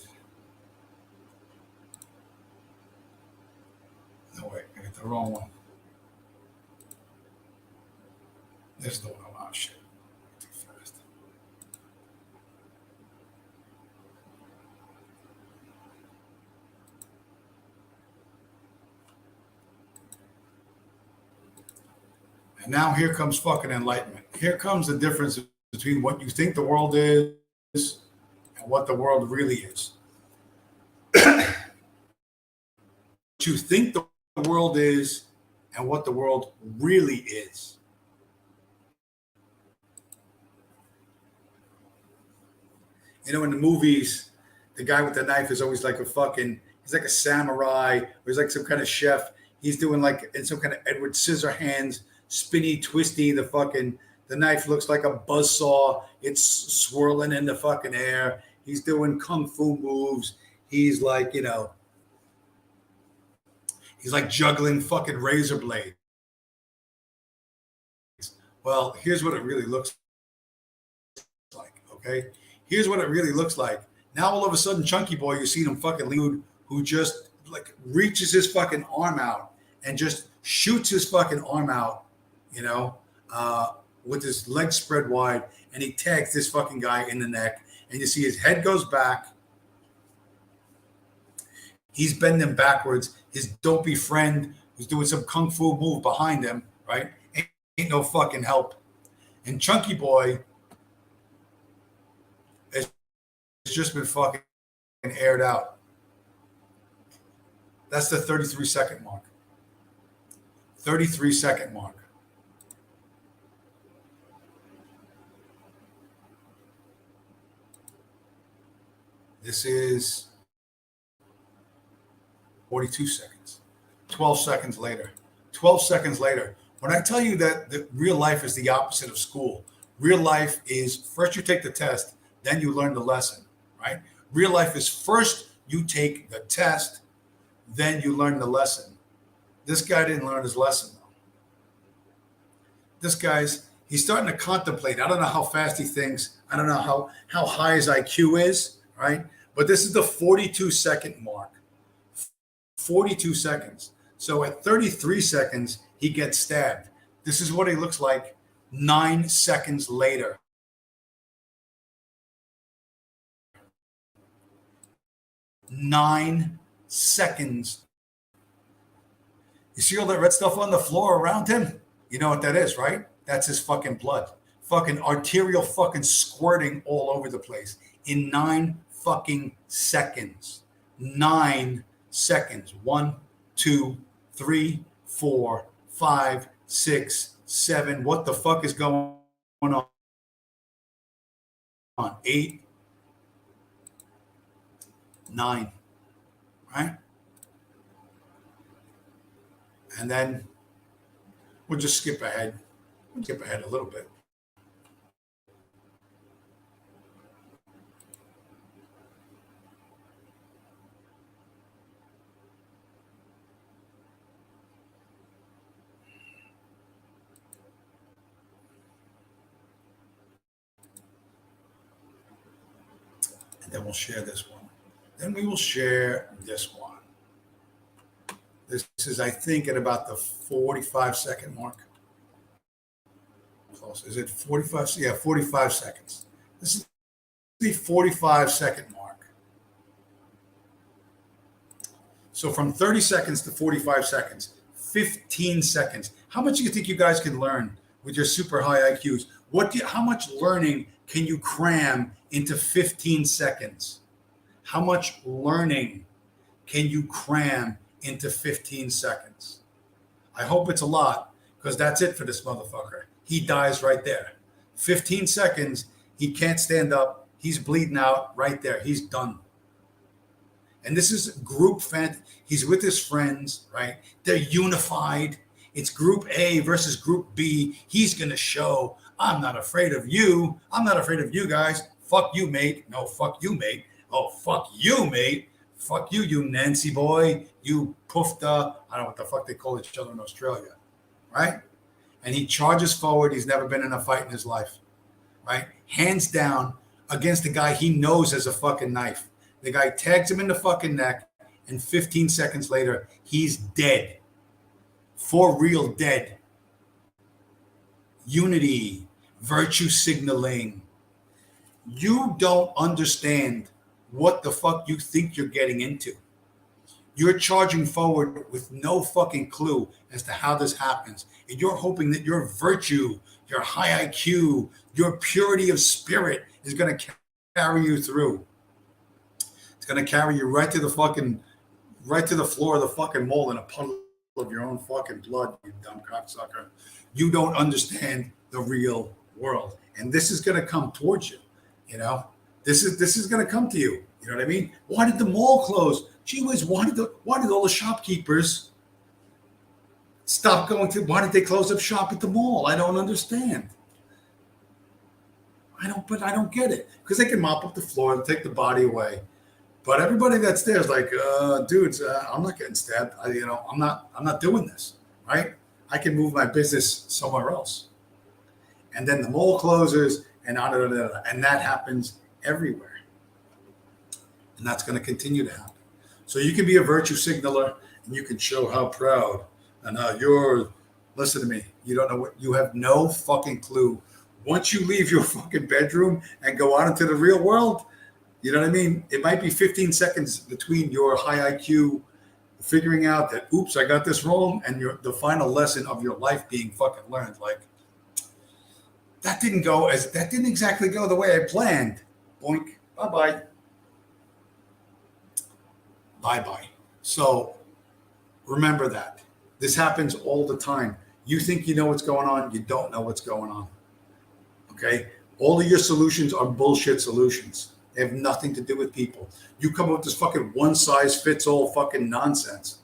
no, wait, I got the wrong one. This is the one. Oh, shit. Too fast. And now here comes fucking enlightenment. Here comes the difference between what you think the world is and what the world really is. What you think the world is and what the world really is. You know, in the movies, the guy with the knife is always like he's like a samurai, or he's like some kind of chef. He's doing like in some kind of Edward Scissorhands, spinny, twisty. The knife looks like a buzzsaw. It's swirling in the fucking air. He's doing kung fu moves. He's like, he's like juggling fucking razor blades. Well, here's what it really looks like, okay? Here's what it really looks like. Now all of a sudden, Chunky Boy, you see him fucking dude who just like reaches his fucking arm out and just shoots his fucking arm out, with his legs spread wide, and he tags this fucking guy in the neck. And you see his head goes back. He's bending backwards. His dopey friend who's doing some kung fu move behind him, right? Ain't no fucking help. And Chunky Boy has just been fucking aired out. That's the 33-second mark. 33-second mark. This is 42 seconds. 12 seconds later. 12 seconds later. When I tell you that real life is the opposite of school, real life is first you take the test, then you learn the lesson, right? Real life is first you take the test, then you learn the lesson. This guy didn't learn his lesson, though. This he's starting to contemplate. I don't know how fast he thinks. I don't know how high his IQ is, right? But this is the 42-second mark. 42 seconds. So at 33 seconds, he gets stabbed. This is what he looks like 9 seconds later. Nine seconds. You see all that red stuff on the floor around him? You know what that is, right? That's his fucking blood. Fucking arterial fucking squirting all over the place in 9 fucking seconds. 9 seconds. 1, 2, 3, 4, 5, 6, 7. What the fuck is going on? 8, 9. Right? And then we'll just skip ahead. We'll skip ahead a little bit. And then we'll share this one. Then we will share this one. This is, I think, at about the 45-second mark. Close. Is it 45? Yeah, 45 seconds. This is the 45-second mark. So from 30 seconds to 45 seconds, 15 seconds. How much do you think you guys can learn with your super high IQs? How much learning can you cram into 15 seconds? How much learning can you cram into 15 seconds? I hope it's a lot, because that's it for this motherfucker. He dies right there. 15 seconds, he can't stand up. He's bleeding out right there. He's done. And this is group he's with his friends, right? They're unified. It's group A versus group B. He's going to show, I'm not afraid of you. I'm not afraid of you guys. Fuck you, mate. No, fuck you, mate. Oh, fuck you, mate. Fuck you, you Nancy boy. You poofta. I don't know what the fuck they call each other in Australia, right? And he charges forward. He's never been in a fight in his life, right? Hands down against the guy he knows has a fucking knife. The guy tags him in the fucking neck, and 15 seconds later, he's dead. For real dead. Unity, virtue signaling. You don't understand what the fuck you think you're getting into. You're charging forward with no fucking clue as to how this happens. And you're hoping that your virtue, your high IQ, your purity of spirit is going to carry you through. It's going to carry you right to the floor of the fucking mall in a puddle of your own fucking blood, you dumb cocksucker. You don't understand the real world. And this is going to come towards you, you know? This is going to come to you. You know what I mean? Why did the mall close? Gee whiz, why did all the shopkeepers stop going to, why did they close up shop at the mall? I don't understand. I don't get it. Because they can mop up the floor and take the body away. But everybody that's there is like, dudes, I'm not getting stabbed. I'm not doing this, right? I can move my business somewhere else. And then the mall closes and that happens everywhere. And that's going to continue to happen. So you can be a virtue signaler and you can show how proud and listen to me. You have no fucking clue. Once you leave your fucking bedroom and go out into the real world, you know what I mean? It might be 15 seconds between your high IQ figuring out that, oops, I got this wrong, and the final lesson of your life being fucking learned. Like, that didn't exactly go the way I planned. Boink. Bye-bye. Bye-bye. So remember that. This happens all the time. You think you know what's going on. You don't know what's going on. Okay? All of your solutions are bullshit solutions. They have nothing to do with people. You come up with this fucking one-size-fits-all fucking nonsense.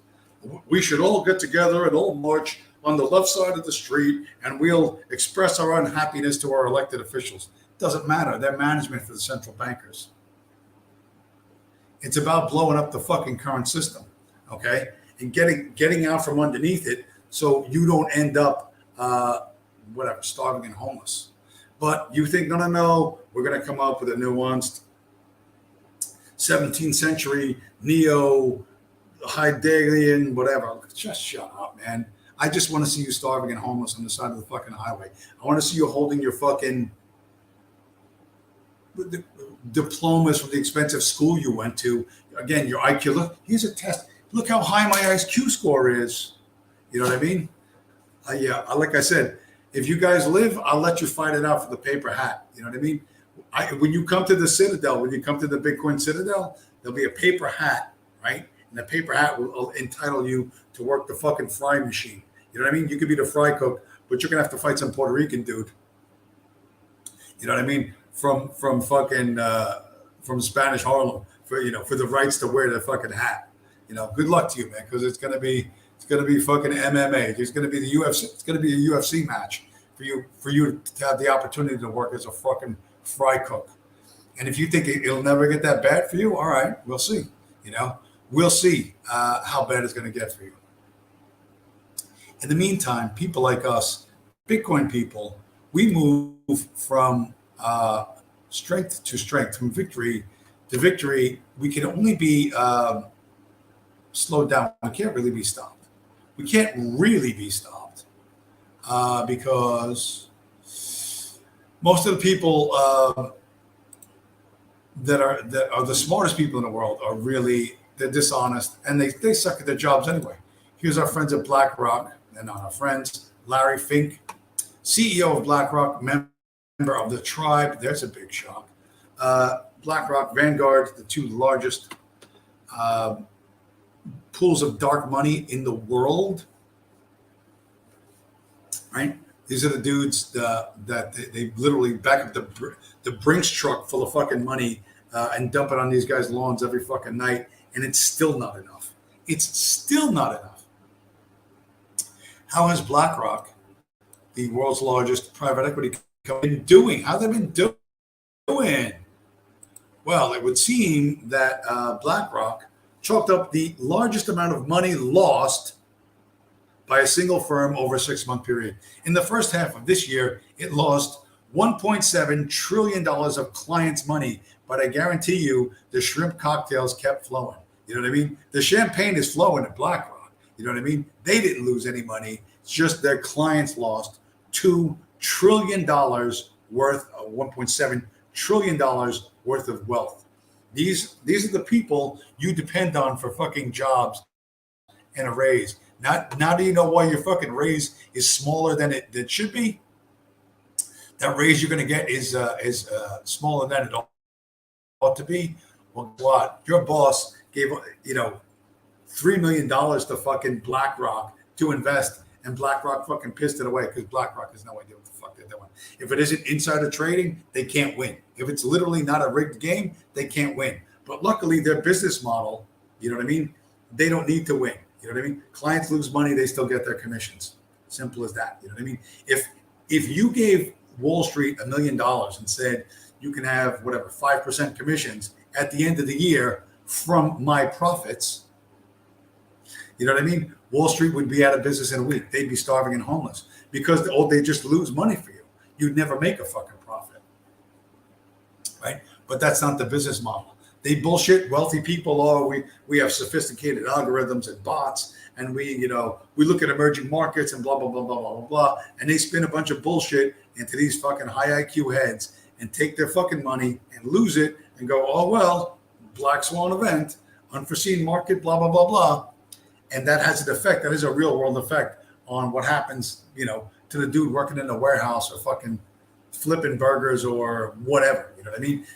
We should all get together and all march on the left side of the street and we'll express our unhappiness to our elected officials. Doesn't matter. They're management for the central bankers. It's about blowing up the fucking current system, okay? And getting out from underneath it so you don't end up, starving and homeless. But you think, no, we're going to come up with a nuanced 17th century neo-Heideggerian, whatever. Just shut up, man. I just want to see you starving and homeless on the side of the fucking highway. I want to see you holding your fucking diplomas from the expensive school you went to. Again, your IQ. Look, here's a test. Look how high my IQ score is. You know what I mean? Like I said, if you guys live, I'll let you fight it out for the paper hat. You know what I mean? When you come to the Citadel, when you come to the Bitcoin Citadel, there'll be a paper hat, right? And the paper hat will entitle you to work the fucking fry machine. You know what I mean? You could be the fry cook, but you're gonna have to fight some Puerto Rican dude. You know what I mean? From Spanish Harlem for the rights to wear the fucking hat. You know, good luck to you, man, because it's gonna be fucking MMA. It's gonna be the UFC. It's gonna be a UFC match for you to have the opportunity to work as a fucking fry cook. And if you think it'll never get that bad for you, all right, we'll see. We'll see how bad it's going to get for you. In the meantime, people like us, Bitcoin people, we move from strength to strength, from victory to victory. We can only be slowed down. We can't really be stopped. We can't really be stopped because most of the people that are the smartest people in the world are really, they're dishonest and they suck at their jobs anyway. Here's our friends at BlackRock. They're not our friends. Larry Fink, CEO of BlackRock, member of the tribe. There's a big shock. BlackRock, Vanguard, the two largest pools of dark money in the world. Right? These are the dudes that they literally back up the Brinks truck full of fucking money and dump it on these guys' lawns every fucking night, and it's still not enough. It's still not enough. How has BlackRock, the world's largest private equity company, been doing? How have they been doing? Well, it would seem that BlackRock chalked up the largest amount of money lost by a single firm over a 6-month period. In the first half of this year, it lost $1.7 trillion of clients' money. But I guarantee you, the shrimp cocktails kept flowing. You know what I mean? The champagne is flowing at BlackRock. You know what I mean? They didn't lose any money. It's just their clients lost $2 trillion worth of $1.7 trillion worth of wealth. These are the people you depend on for fucking jobs and a raise. Now do you know why your fucking raise is smaller than it should be? That raise you're going to get is smaller than it ought to be. Well, what? Your boss gave $3 million to fucking BlackRock to invest, and BlackRock fucking pissed it away because BlackRock has no idea what the fuck they're doing. If it isn't insider trading, they can't win. If it's literally not a rigged game, they can't win. But luckily, their business model, you know what I mean? They don't need to win. You know what I mean? Clients lose money, they still get their commissions. Simple as that. You know what I mean? If you gave Wall Street $1 million and said you can have whatever 5% commissions at the end of the year from my profits, you know what I mean? Wall Street would be out of business in a week. They'd be starving and homeless because they just lose money for you. You'd never make a fucking profit, right? But that's not the business model. They bullshit wealthy people. Oh, we have sophisticated algorithms and bots, and we look at emerging markets and blah blah blah blah blah blah blah, and they spin a bunch of bullshit into these fucking high IQ heads and take their fucking money and lose it and go, oh well, black swan event, unforeseen market, blah blah blah blah, and that has an effect. That is a real world effect on what happens, to the dude working in a warehouse or fucking flipping burgers or whatever. You know what I mean?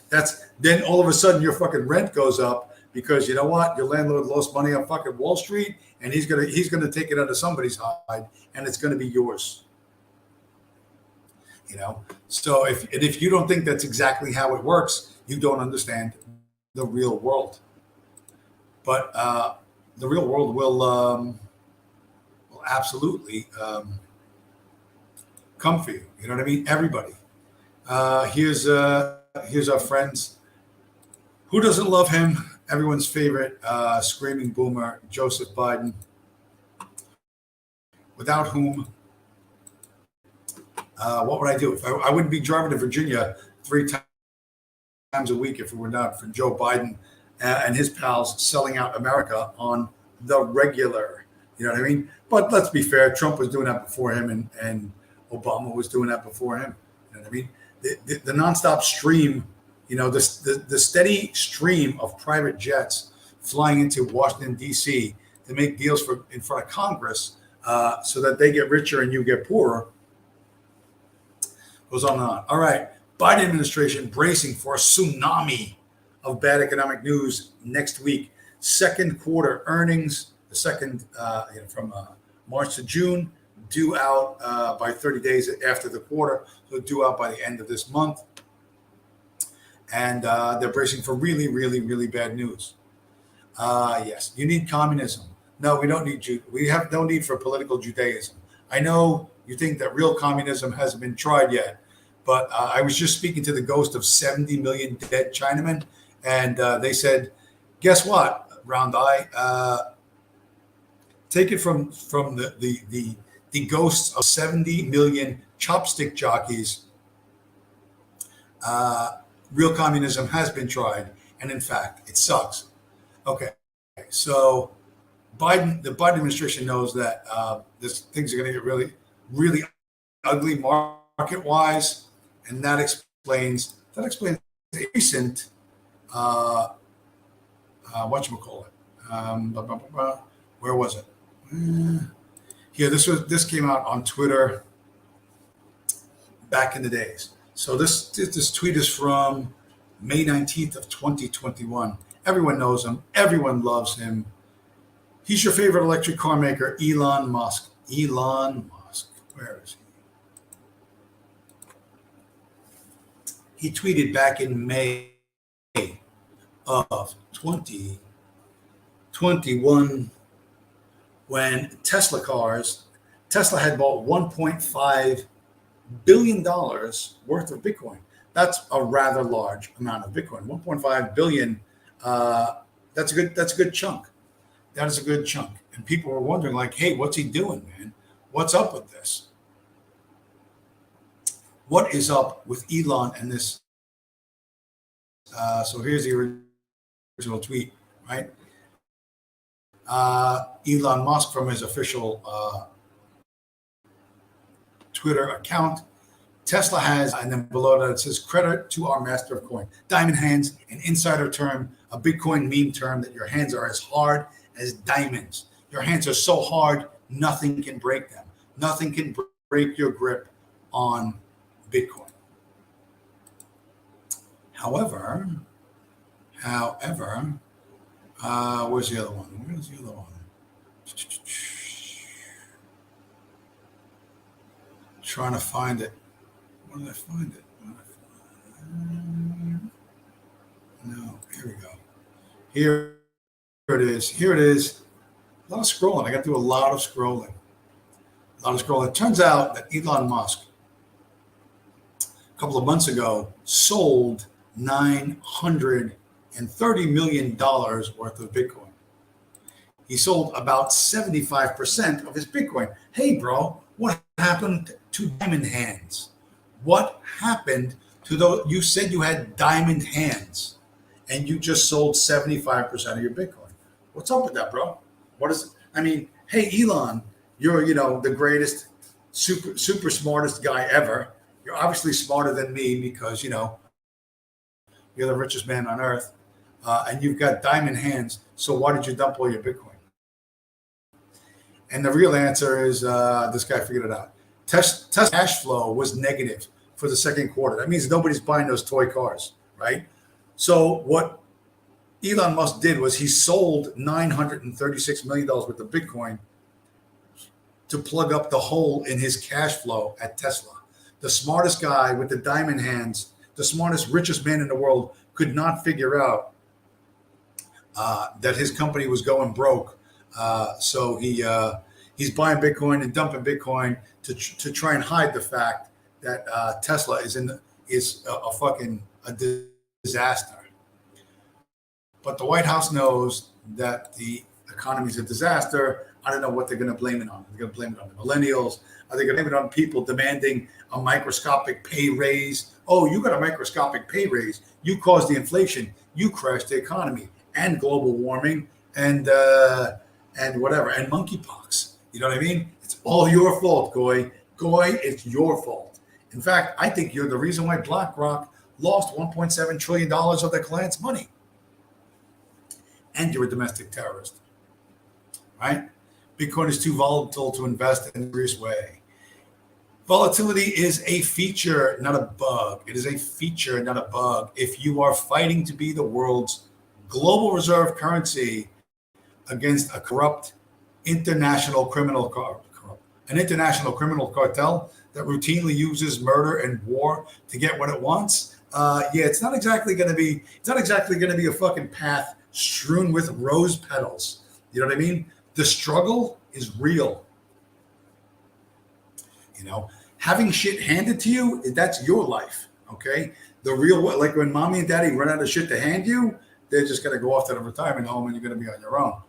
Then all of a sudden your fucking rent goes up because you know what? Your landlord lost money on fucking Wall Street, and he's gonna take it out of somebody's hide, and it's gonna be yours. So if you don't think that's exactly how it works, you don't understand the real world. But the real world will absolutely come for you. You know what I mean? Everybody. Here's our friends. Who doesn't love him? Everyone's favorite screaming boomer, Joseph Biden, without whom, what would I do? If I wouldn't be driving to Virginia 3 times a week if it were not for Joe Biden and his pals selling out America on the regular. You know what I mean? But let's be fair. Trump was doing that before him, and Obama was doing that before him. You know what I mean? The nonstop stream, the steady stream of private jets flying into Washington, D.C. to make deals in front of Congress so that they get richer and you get poorer goes on and on. All right. Biden administration bracing for a tsunami of bad economic news next week. Second quarter earnings, the second from March to June, due out by 30 days after the quarter, so due out by the end of this month. And they're bracing for really, really, really bad news. Yes, you need communism. No, we don't need we have no need for political Judaism. I know you think that real communism hasn't been tried yet, but I was just speaking to the ghost of 70 million dead Chinamen, and they said, guess what, Round Eye? Take it from the ghosts of 70 million chopstick jockeys. Real communism has been tried, and in fact, it sucks. Okay, so the Biden administration knows that things are going to get really, really ugly market-wise, and that explains the recent whatchamacallit. Where was it? Here, this came out on Twitter back in the days. So this tweet is from May 19th of 2021. Everyone knows him. Everyone loves him. He's your favorite electric car maker, Elon Musk. Elon Musk. Where is he? He tweeted back in May of 2021 when Tesla had bought $1.5 billion worth of Bitcoin. That's a rather large amount of Bitcoin. 1.5 billion. That's a good chunk. That is a good chunk. And people were wondering, like, hey, what's he doing, man? What's up with this? What is up with Elon and this? So here's the original tweet, right? Elon Musk from his official Twitter account. Tesla has, and then below that it says, credit to our master of coin. Diamond hands, an insider term, a Bitcoin meme term that your hands are as hard as diamonds. Your hands are so hard, nothing can break them. Nothing can break your grip on Bitcoin. However, where's the other one? Trying to find it. Where did I find it? No, here we go. Here it is. A lot of scrolling. I got to do a lot of scrolling. It turns out that Elon Musk, a couple of months ago, sold $930 million worth of Bitcoin. He sold about 75% of his Bitcoin. Hey, bro, what happened to diamond hands? What happened to those? You said you had diamond hands and you just sold 75% of your Bitcoin. What's up with that, bro? What is it? I mean, hey, Elon, you're, the greatest, super smartest guy ever. You're obviously smarter than me because, you're the richest man on earth. And you've got diamond hands. So why did you dump all your Bitcoin? And the real answer is this guy figured it out. Tesla cash flow was negative for the second quarter. That means nobody's buying those toy cars, right? So what Elon Musk did was he sold $936 million worth of Bitcoin to plug up the hole in his cash flow at Tesla. The smartest guy with the diamond hands, the smartest, richest man in the world, could not figure out that his company was going broke. So he's buying Bitcoin and dumping Bitcoin to try and hide the fact that Tesla is a fucking disaster. But the White House knows that the economy is a disaster. I don't know what they're going to blame it on. They're going to blame it on the millennials. Are they going to blame it on people demanding a microscopic pay raise? Oh, you got a microscopic pay raise. You caused the inflation. You crashed the economy and global warming and whatever, and monkeypox. You know what I mean? It's all your fault, Goy. Goy, it's your fault. In fact, I think you're the reason why BlackRock lost $1.7 trillion of their clients' money. And you're a domestic terrorist, right? Bitcoin is too volatile to invest in a serious way. Volatility is a feature, not a bug. It is a feature, not a bug. If you are fighting to be the world's global reserve currency against a corrupt international criminal cartel that routinely uses murder and war to get what it wants, it's not exactly going to be a fucking path strewn with rose petals. You know what I mean? The struggle is real. Having shit handed to you, that's your life. Okay. The real, like when mommy and daddy run out of shit to hand you, they're just going to go off to the retirement home and you're going to be on your own.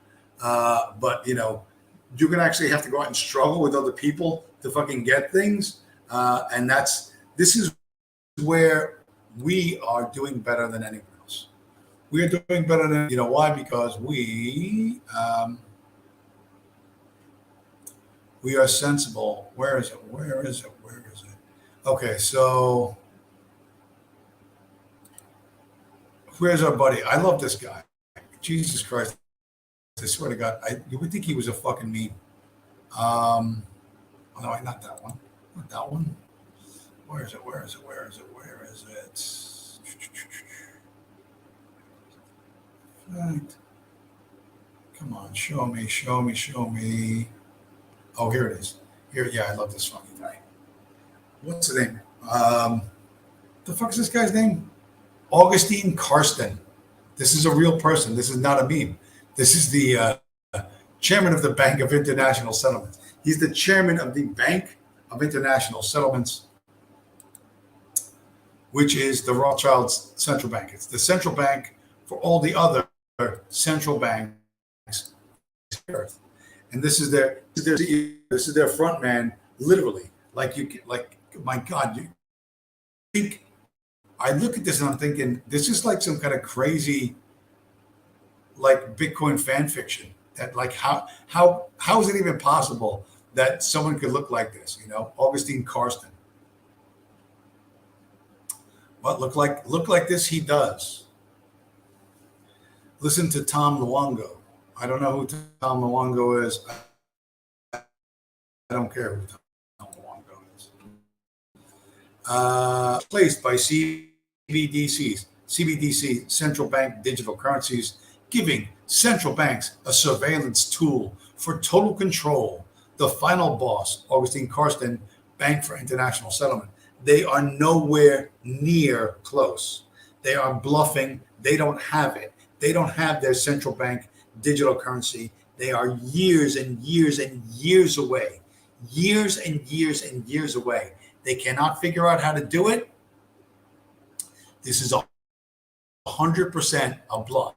But you're going to actually have to go out and struggle with other people to fucking get things. And this is where we are doing better than anyone else. We are doing better than, why? Because we are sensible. Where is it? Okay, so where's our buddy? I love this guy. Jesus Christ. I swear to God, you would think he was a fucking meme. No, not that one. Not that one. Where is it? Right. Come on, show me. Oh, here it is. Here, yeah, I love this fucking guy. What's the name? The fuck is this guy's name? Augustine Karsten. This is a real person. This is not a meme. This is the chairman of the Bank of International Settlements. He's the chairman of the Bank of International Settlements. which is the Rothschild's central bank. It's the central bank for all the other central banks on earth. And this is their front man, literally. Like my God, you think I look at this and I'm thinking this is like some kind of crazy like Bitcoin fan fiction. That like how is it even possible that someone could look like this? You know, Augustine Karsten. What look like this? He does. Listen to Tom Luongo. I don't know who Tom Luongo is. I don't care who Tom Luongo is. Placed by CBDCs, central bank digital currencies, giving central banks a surveillance tool for total control. The final boss, Augustine Karsten, Bank for International Settlement. They are nowhere near close. They are bluffing. They don't have it. They don't have their central bank digital currency. They are years and years and years away. Years and years and years away. They cannot figure out how to do it. This is 100% a bluff.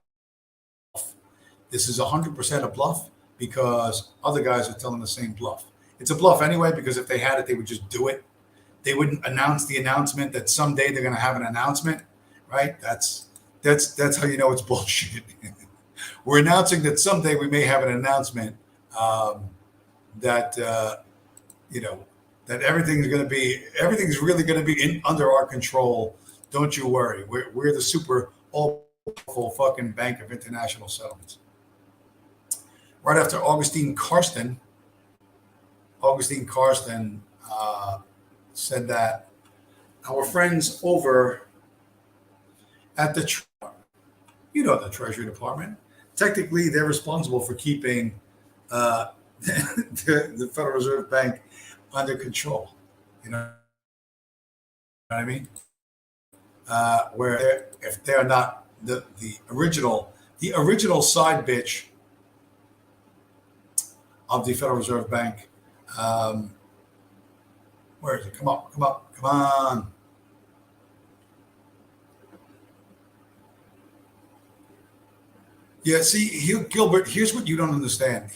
This is 100% a bluff because other guys are telling the same bluff. It's a bluff anyway because if they had it, they would just do it. They wouldn't announce the announcement that someday they're going to have an announcement, right? That's how you know it's bullshit. We're announcing that someday we may have an announcement that that everything's really going to be under our control. Don't you worry. We're the super all powerful fucking Bank of International Settlements. Right after Augustine Karsten said that our friends over at the Treasury Department, technically they're responsible for keeping the Federal Reserve Bank under control. You know what I mean? Where if they're not the original side bitch of the Federal Reserve Bank. Where is it? Come on. Yeah, see, Gilbert, here's what you don't understand.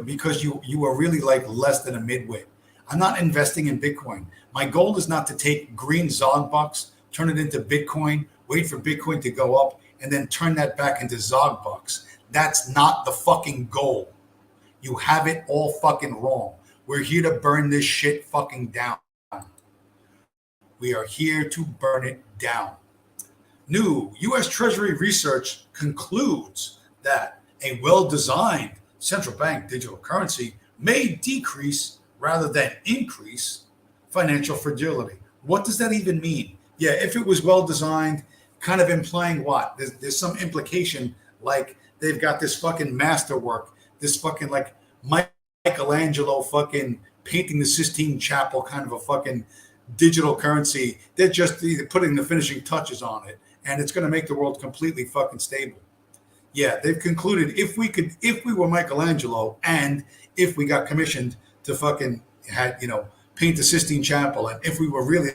Because you are really like less than a midwit. I'm not investing in Bitcoin. My goal is not to take green Zog bucks, turn it into Bitcoin, wait for Bitcoin to go up, and then turn that back into Zog bucks. That's not the fucking goal. You have it all fucking wrong. We're here to burn this shit fucking down. We are here to burn it down. New U.S. Treasury research concludes that a well-designed central bank digital currency may decrease rather than increase financial fragility. What does that even mean? Yeah, if it was well-designed, kind of implying what? There's some implication like they've got this fucking masterwork, this fucking like Michelangelo fucking painting the Sistine Chapel kind of a fucking digital currency. They're just putting the finishing touches on it, and it's going to make the world completely fucking stable. Yeah, they've concluded if we were Michelangelo and if we got commissioned to fucking paint the Sistine Chapel, and if we were really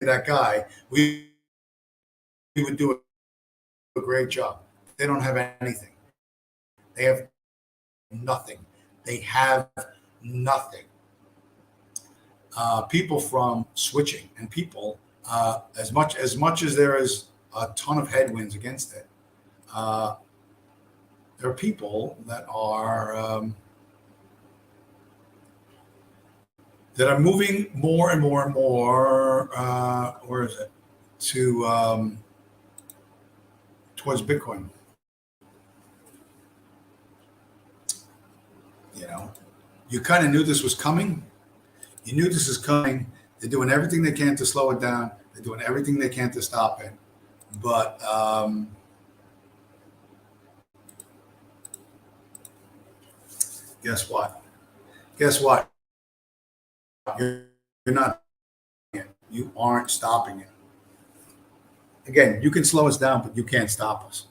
that guy, we would do a great job. They don't have anything. They have nothing. They have nothing. People from switching and people, as much as there is a ton of headwinds against it, there are people that are moving more and more and more. Where is it? To towards Bitcoin. You kind of knew this was coming. You knew this is coming. They're doing everything they can to slow it down. They're doing everything they can to stop it. But guess what? You're not. You aren't stopping it. Again, you can slow us down, but you can't stop us.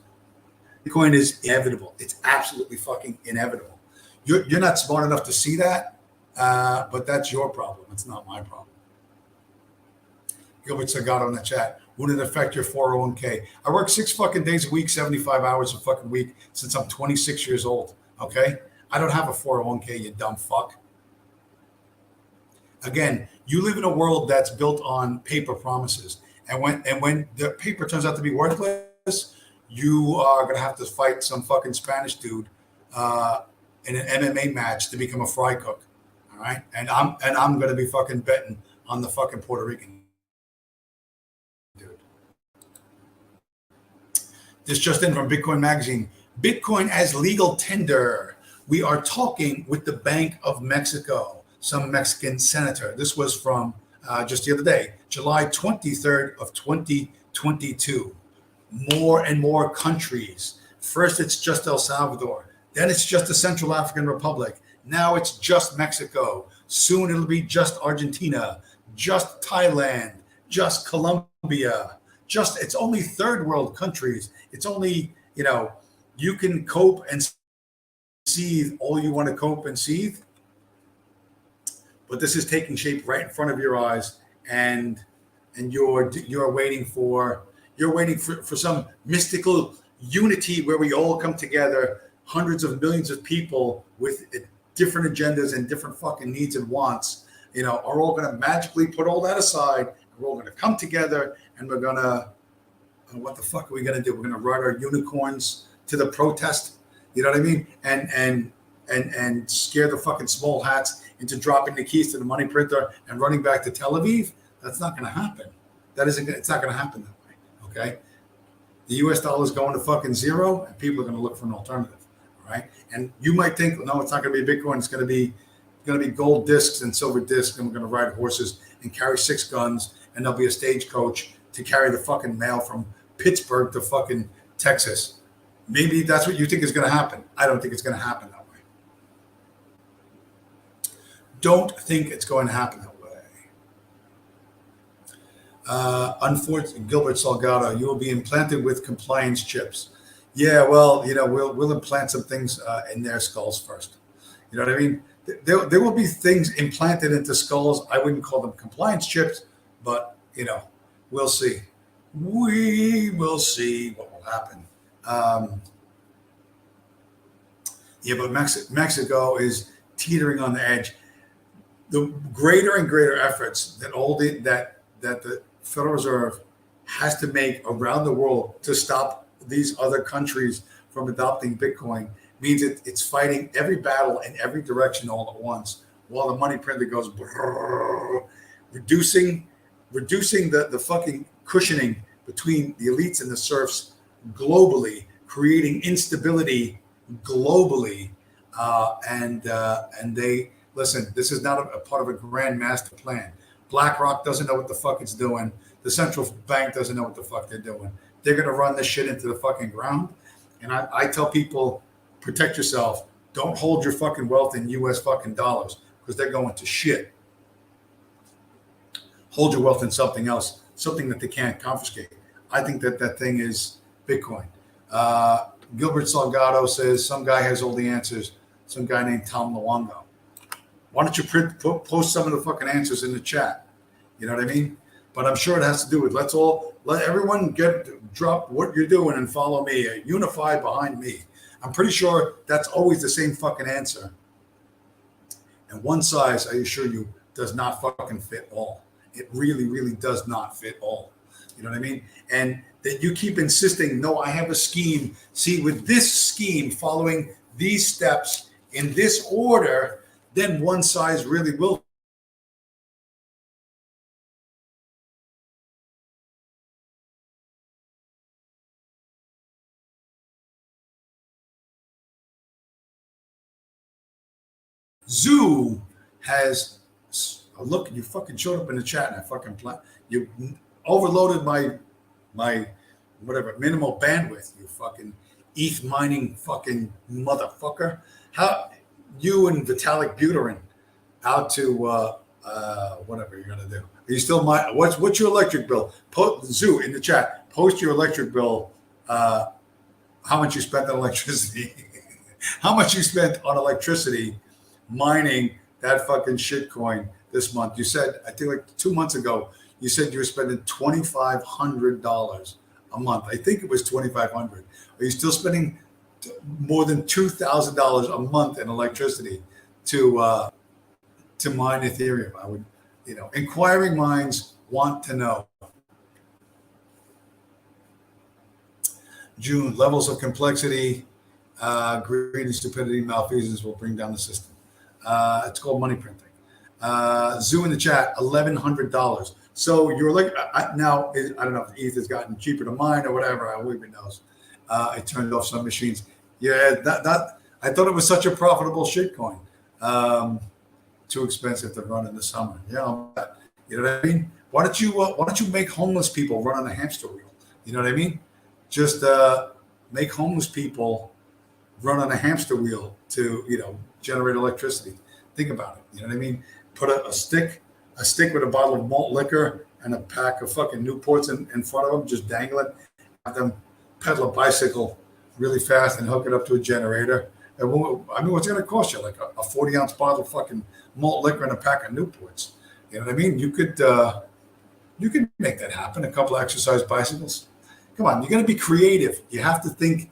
Bitcoin is inevitable. It's absolutely fucking inevitable. You're not smart enough to see that, but that's your problem. It's not my problem. Gilbert Salgado in the chat. Wouldn't it affect your 401k? I work 6 fucking days a week, 75 hours a fucking week since I'm 26 years old. Okay? I don't have a 401k, you dumb fuck. Again, you live in a world that's built on paper promises. And when the paper turns out to be worthless, you are going to have to fight some fucking Spanish dude in an MMA match to become a fry cook. All right? And I'm going to be fucking betting on the fucking Puerto Rican dude. This just in from Bitcoin Magazine. Bitcoin as legal tender. We are talking with the Bank of Mexico, some Mexican senator. This was from just the other day, July 23rd of 2022. More and more countries. First, it's just El Salvador. Then it's just the Central African Republic. Now it's just Mexico. Soon it'll be just Argentina, just Thailand, just Colombia. It's only third world countries. It's only, you can cope and seethe all you want to cope and seethe. But this is taking shape right in front of your eyes, and you're waiting for some mystical unity where we all come together, hundreds of millions of people with different agendas and different fucking needs and wants, are all going to magically put all that aside. And we're all going to come together, and we're going to, what the fuck are we going to do? We're going to ride our unicorns to the protest. You know what I mean? And scare the fucking small hats into dropping the keys to the money printer and running back to Tel Aviv. That's not going to happen. It's not going to happen that way. Okay. The US dollar is going to fucking zero, and people are going to look for an alternative. All right. And you might think, no, it's not going to be Bitcoin. It's going to be gold discs and silver discs, and we're going to ride horses and carry 6 guns, and there'll be a stagecoach to carry the fucking mail from Pittsburgh to fucking Texas. Maybe that's what you think is going to happen. I don't think it's going to happen that way. Don't think it's going to happen that way. Unfortunately, Gilbert Salgado, you will be implanted with compliance chips. Yeah, well, we'll implant some things in their skulls first. You know what I mean? There will be things implanted into skulls. I wouldn't call them compliance chips, but we'll see. We will see what will happen. But Mexico is teetering on the edge. The greater and greater efforts that the Federal Reserve has to make around the world to stop these other countries from adopting Bitcoin means it's fighting every battle in every direction all at once, while the money printer goes brrr, reducing the fucking cushioning between the elites and the serfs globally, creating instability globally, and they listen. This is not a part of a grand master plan. BlackRock doesn't know what the fuck it's doing. The central bank doesn't know what the fuck they're doing. They're gonna run this shit into the fucking ground. And I tell people, protect yourself. Don't hold your fucking wealth in U.S. fucking dollars, because they're going to shit. Hold your wealth in something else, something that they can't confiscate. I think that thing is Bitcoin. Gilbert Salgado says some guy has all the answers. Some guy named Tom Luongo. Why don't you post some of the fucking answers in the chat? You know what I mean? But I'm sure it has to do with let everyone drop what you're doing and follow me. Unify behind me. I'm pretty sure that's always the same fucking answer. And one size, I assure you, does not fucking fit all. It really, really does not fit all. You know what I mean? And that you keep insisting, no, I have a scheme. See, with this scheme, following these steps in this order, then one size really will. Zoo has look. You fucking showed up in the chat, and I fucking you overloaded my whatever minimal bandwidth. You fucking ETH mining fucking motherfucker. How you and Vitalik Buterin out to whatever you're gonna do? Are you still what's your electric bill? Zoo in the chat. Post your electric bill. How much you spent on electricity? How much you spent on electricity mining that fucking shit coin this month? You said, I think like 2 months ago, You said you were spending $2,500 a month. I think it was $2,500. Are you still spending more than $2,000 a month in electricity to mine Ethereum? I would, inquiring minds want to know. June, levels of complexity, greed and stupidity, malfeasance will bring down the system. It's called money printing. Zoo in the chat, $1,100. So you're like, now, I don't know if ETH has gotten cheaper to mine or whatever. Who even knows? I turned off some machines. Yeah, that I thought it was such a profitable shitcoin. Too expensive to run in the summer. Yeah, you know what I mean? Why don't you make homeless people run on a hamster wheel? You know what I mean? Just make homeless people run on a hamster wheel to generate electricity. Think about it. You know what I mean? Put a stick with a bottle of malt liquor and a pack of fucking Newports in front of them, just dangling. Have them pedal a bicycle really fast and hook it up to a generator. And what's it going to cost you? Like a 40-ounce bottle of fucking malt liquor and a pack of Newports. You know what I mean? You could make that happen. A couple of exercise bicycles. Come on, you're going to be creative. You have to think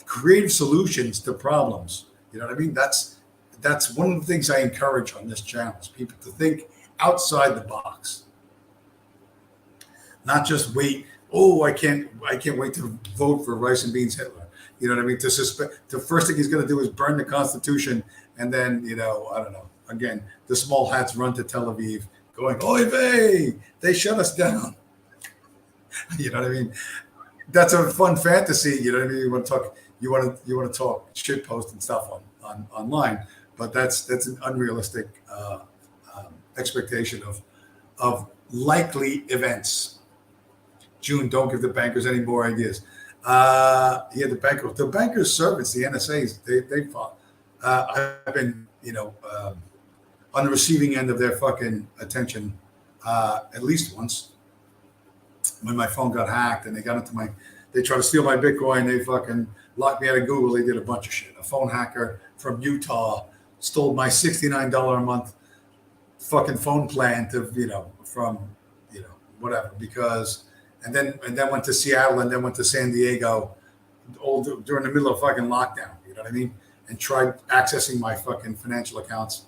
creative solutions to problems. You know what I mean? That's one of the things I encourage on this channel is people to think outside the box, not just wait. Oh, I can't wait to vote for Rice and Beans Hitler. You know what I mean? The first thing he's going to do is burn the Constitution, and then I don't know. Again, the small hats run to Tel Aviv, going, "Oy vey, they shut us down." You know what I mean? That's a fun fantasy. You know what I mean? You want to talk shit post and stuff on online, but that's an unrealistic expectation of likely events. June, don't give the bankers any more ideas. The bankers' servants, the NSAs, they fought. I've been on the receiving end of their fucking attention at least once. When my phone got hacked and they tried to steal my Bitcoin, they fucking locked me out of Google. They did a bunch of shit. A phone hacker from Utah stole my $69 a month fucking phone plan to from whatever, because and then went to Seattle and then went to San Diego all during the middle of fucking lockdown. You know what I mean? And tried accessing my fucking financial accounts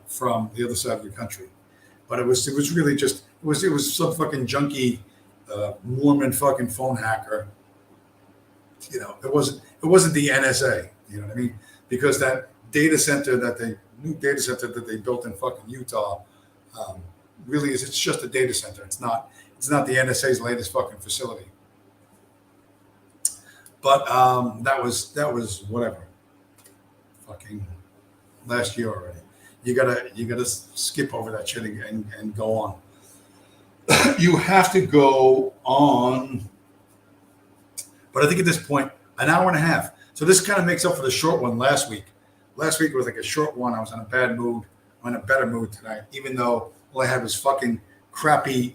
from the other side of the country. But it was really just it was some fucking junky Mormon fucking phone hacker. It wasn't the NSA. You know what I mean? Because that new data center that they built in fucking Utah really is. It's just a data center. It's not the NSA's latest fucking facility. But that was whatever. Fucking last year already. You gotta skip over that shit and go on. You have to go on. But I think at this point, an hour and a half. So this kind of makes up for the short one last week. Last week was like a short one. I was in a bad mood. I'm in a better mood tonight, even though all I had was fucking crappy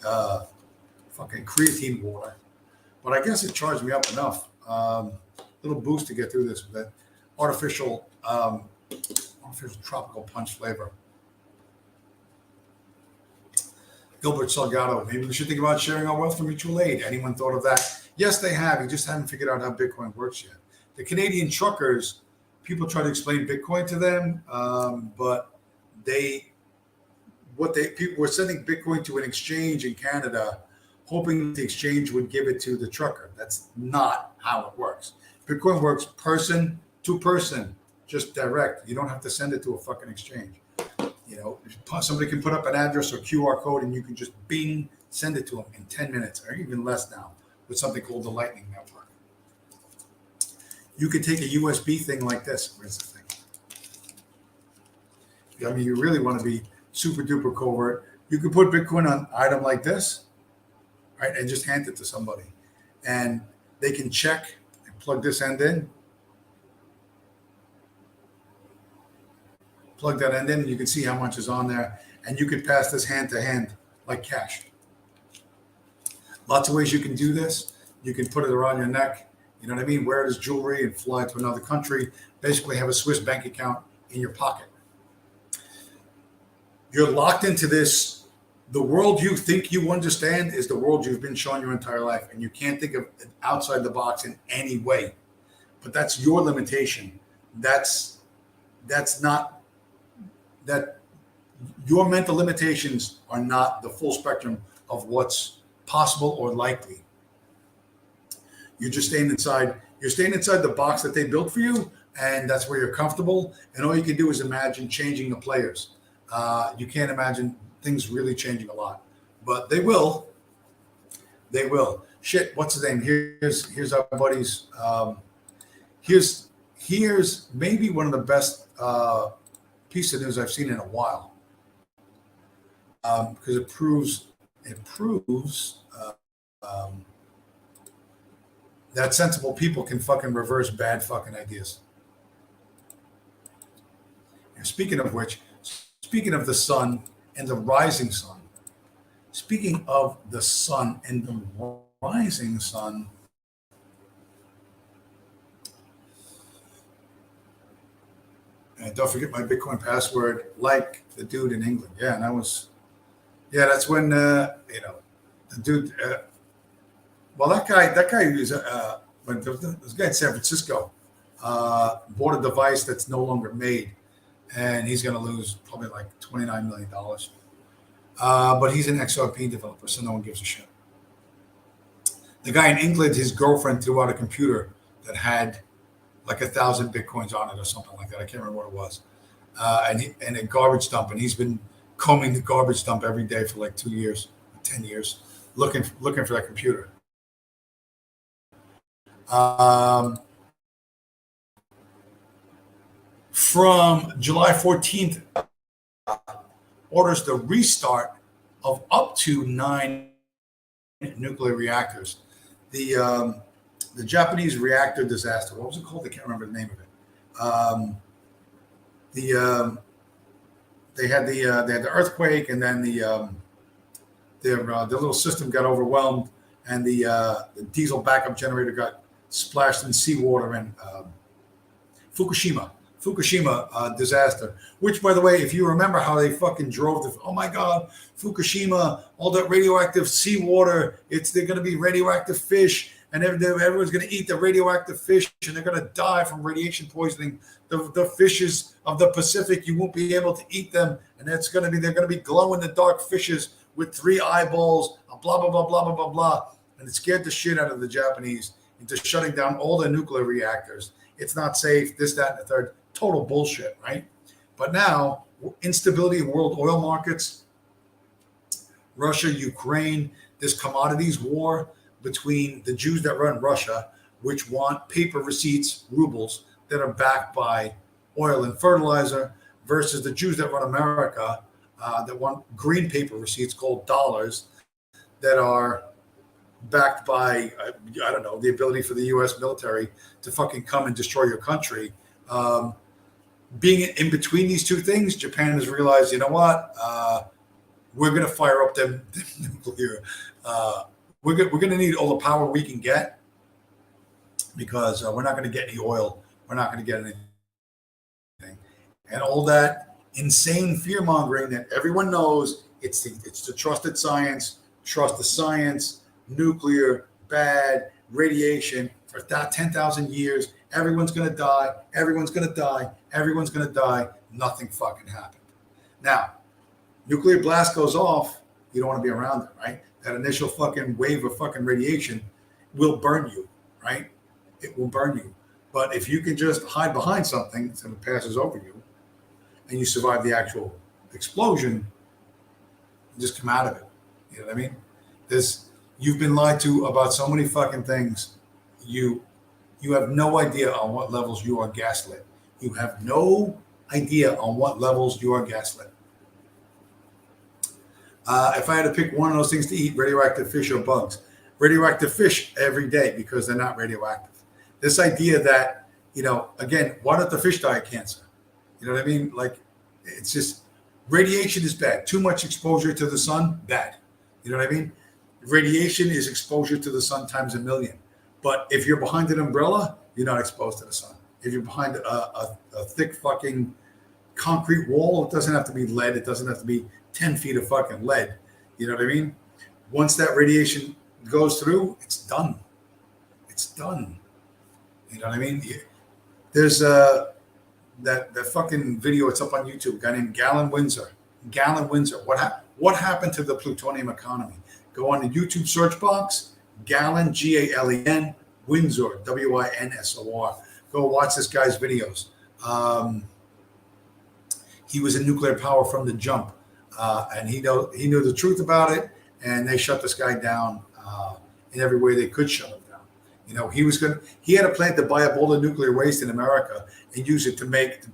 fucking creatine water. But I guess it charged me up enough. Little boost to get through this with that artificial tropical punch flavor. Gilbert Salgado, maybe we should think about sharing our wealth for mutual aid. Anyone thought of that? Yes, they have. You just haven't figured out how Bitcoin works yet. The Canadian truckers, people try to explain Bitcoin to them, but people were sending Bitcoin to an exchange in Canada, hoping the exchange would give it to the trucker. That's not how it works. Bitcoin works person to person, just direct. You don't have to send it to a fucking exchange. Somebody can put up an address or QR code and you can just send it to them in 10 minutes or even less now with something called the Lightning Network. You could take a USB thing like this. Where's the thing? I mean, you really want to be super duper covert. You could put Bitcoin on an item like this, right, and just hand it to somebody. And they can check and plug this end in. Plug that end in, and you can see how much is on there. And you could pass this hand to hand like cash. Lots of ways you can do this. You can put it around your neck. You know what I mean? Wear it as jewelry and fly to another country. Basically have a Swiss bank account in your pocket. You're locked into this The world you think you understand is the world you've been shown your entire life, and you can't think of it outside the box in any way. But that's your limitation. That's not that your mental limitations are not the full spectrum of what's possible or likely. You're just staying inside. You're staying inside the box that they built for you, and that's where you're comfortable. And all you can do is imagine changing the players. You can't imagine things really changing a lot, but they will. They will. Shit. What's his name? Here's our buddies. Here's maybe one of the best piece of news I've seen in a while, because it proves that sensible people can fucking reverse bad fucking ideas. And speaking of which, speaking of the sun and the rising sun, speaking of the sun and the rising sun, and don't forget my Bitcoin password, like the dude in England. Yeah, and that's when the dude. Well, that guy is when this guy in San Francisco bought a device that's no longer made, and he's going to lose probably like $29 million. But he's an XRP developer, so no one gives a shit. The guy in England, his girlfriend threw out a computer that had like 1,000 Bitcoins on it or something like that. I can't remember what it was. And a garbage dump, and he's been combing the garbage dump every day for like 2 years, 10 years, looking for that computer. From July 14th, orders the restart of up to 9 nuclear reactors. The Japanese reactor disaster. What was it called? I can't remember the name of it. They had the earthquake, and then their little system got overwhelmed, and the diesel backup generator got splashed in seawater, and Fukushima disaster. Which, by the way, if you remember how they fucking drove oh my God, Fukushima, all that radioactive seawater, they're going to be radioactive fish, and everyone's going to eat the radioactive fish, and they're going to die from radiation poisoning. The fishes of the Pacific, you won't be able to eat them, and they're going to be glow in the dark fishes with 3 eyeballs, blah blah blah blah blah blah blah, and it scared the shit out of the Japanese into shutting down all their nuclear reactors. It's not safe. This, that, and the third. Total bullshit, right? But now, instability in world oil markets, Russia, Ukraine, this commodities war between the Jews that run Russia, which want paper receipts, rubles, that are backed by oil and fertilizer, versus the Jews that run America, that want green paper receipts called dollars, that are backed by, I don't know, the ability for the U.S. military to fucking come and destroy your country. Being in between these two things, Japan has realized, you know what? We're going to fire up them nuclear. We're going to need all the power we can get, because we're not going to get any oil. We're not going to get anything. And all that insane fear mongering that everyone knows, it's the trusted science, trust the science, nuclear, bad, radiation for 10,000 years. Everyone's going to die. Everyone's going to die. Everyone's going to die. Nothing fucking happened. Now, nuclear blast goes off. You don't want to be around it, right? That initial fucking wave of fucking radiation will burn you, right? It will burn you. But if you can just hide behind something until it passes over you and you survive the actual explosion, just come out of it. You know what I mean? You've been lied to about so many fucking things. You have no idea on what levels you are gaslit. You have no idea on what levels you are gaslit. If I had to pick one of those things to eat, radioactive fish or bugs, radioactive fish every day, because they're not radioactive. This idea that, again, why don't the fish die of cancer? You know what I mean? Like, it's just, radiation is bad. Too much exposure to the sun, bad. You know what I mean? Radiation is exposure to the sun times a million. But if you're behind an umbrella, you're not exposed to the sun. If you're behind a thick fucking concrete wall, it doesn't have to be lead. It doesn't have to be 10 feet of fucking lead. You know what I mean? Once that radiation goes through, it's done. It's done. You know what I mean? There's that fucking video. It's up on YouTube. A guy named Galen Windsor. Galen Windsor. What happened to the plutonium economy? Go on the YouTube search box. Galen, Galen, Windsor, Winsor. Go watch this guy's videos. He was in nuclear power from the jump, and he knew the truth about it. And they shut this guy down in every way they could shut him down. You know, he had a plan to buy up all the nuclear waste in America and use it to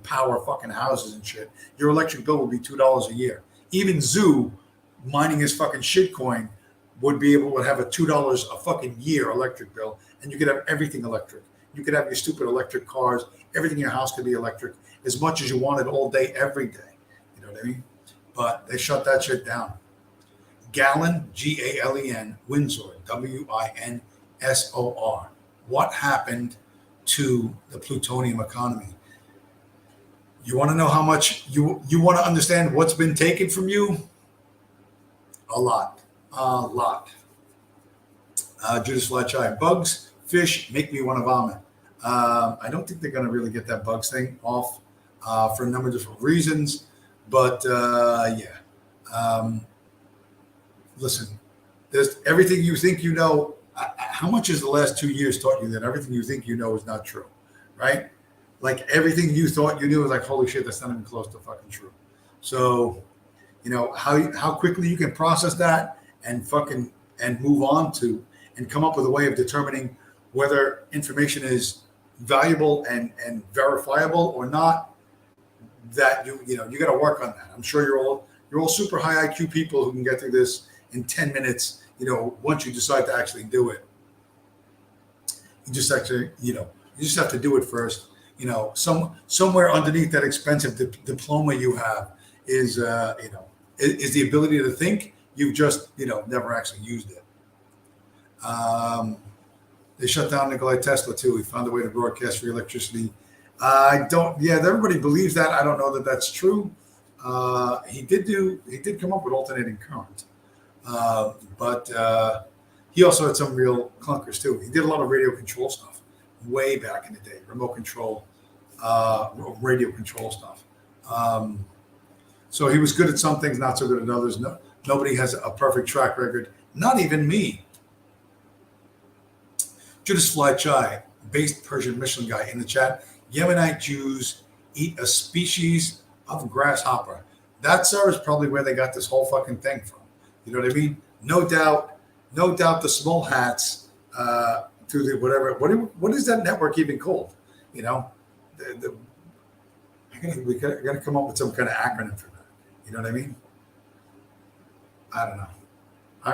power fucking houses and shit. Your electric bill would be $2 a year. Even Zoo, mining his fucking shitcoin, would be able to have a $2 a fucking year electric bill, and you could have everything electric. You could have your stupid electric cars. Everything in your house could be electric as much as you wanted all day, every day. You know what I mean? But they shut that shit down. Galen, Galen, Windsor, Winsor. What happened to the plutonium economy? You want to know how much you want to understand what's been taken from you? A lot. Judas Flatchai. Bugs, fish make me want to vomit. I don't think they're going to really get that bugs thing off for a number of different reasons. But listen, there's everything you think you know. How much has the last 2 years taught you that everything you think you know is not true, right? Like everything you thought you knew is like, holy shit, that's not even close to fucking true. So, you know, how quickly you can process that and move on to and come up with a way of determining whether information is valuable and verifiable or not. That you got to work on that. I'm sure you're all super high IQ people who can get through this in 10 minutes. You know, once you decide to actually do it, you just have to do it first. You know, somewhere underneath that expensive diploma you have is the ability to think. You've just never actually used it. They shut down Nikola Tesla too. He found a way to broadcast free electricity. Everybody believes that. I don't know that that's true. He did come up with alternating current. But he also had some real clunkers too. He did a lot of radio control stuff way back in the day, remote control, radio control stuff. So he was good at some things, not so good at others. Nobody has a perfect track record, not even me. Judas Fly Chai, based Persian Michelin guy in the chat. Yemenite Jews eat a species of grasshopper. That, sir, is probably where they got this whole fucking thing from. You know what I mean? No doubt the small hats to the whatever. What is that network even called? You know, we got to come up with some kind of acronym for that. You know what I mean? I don't know. I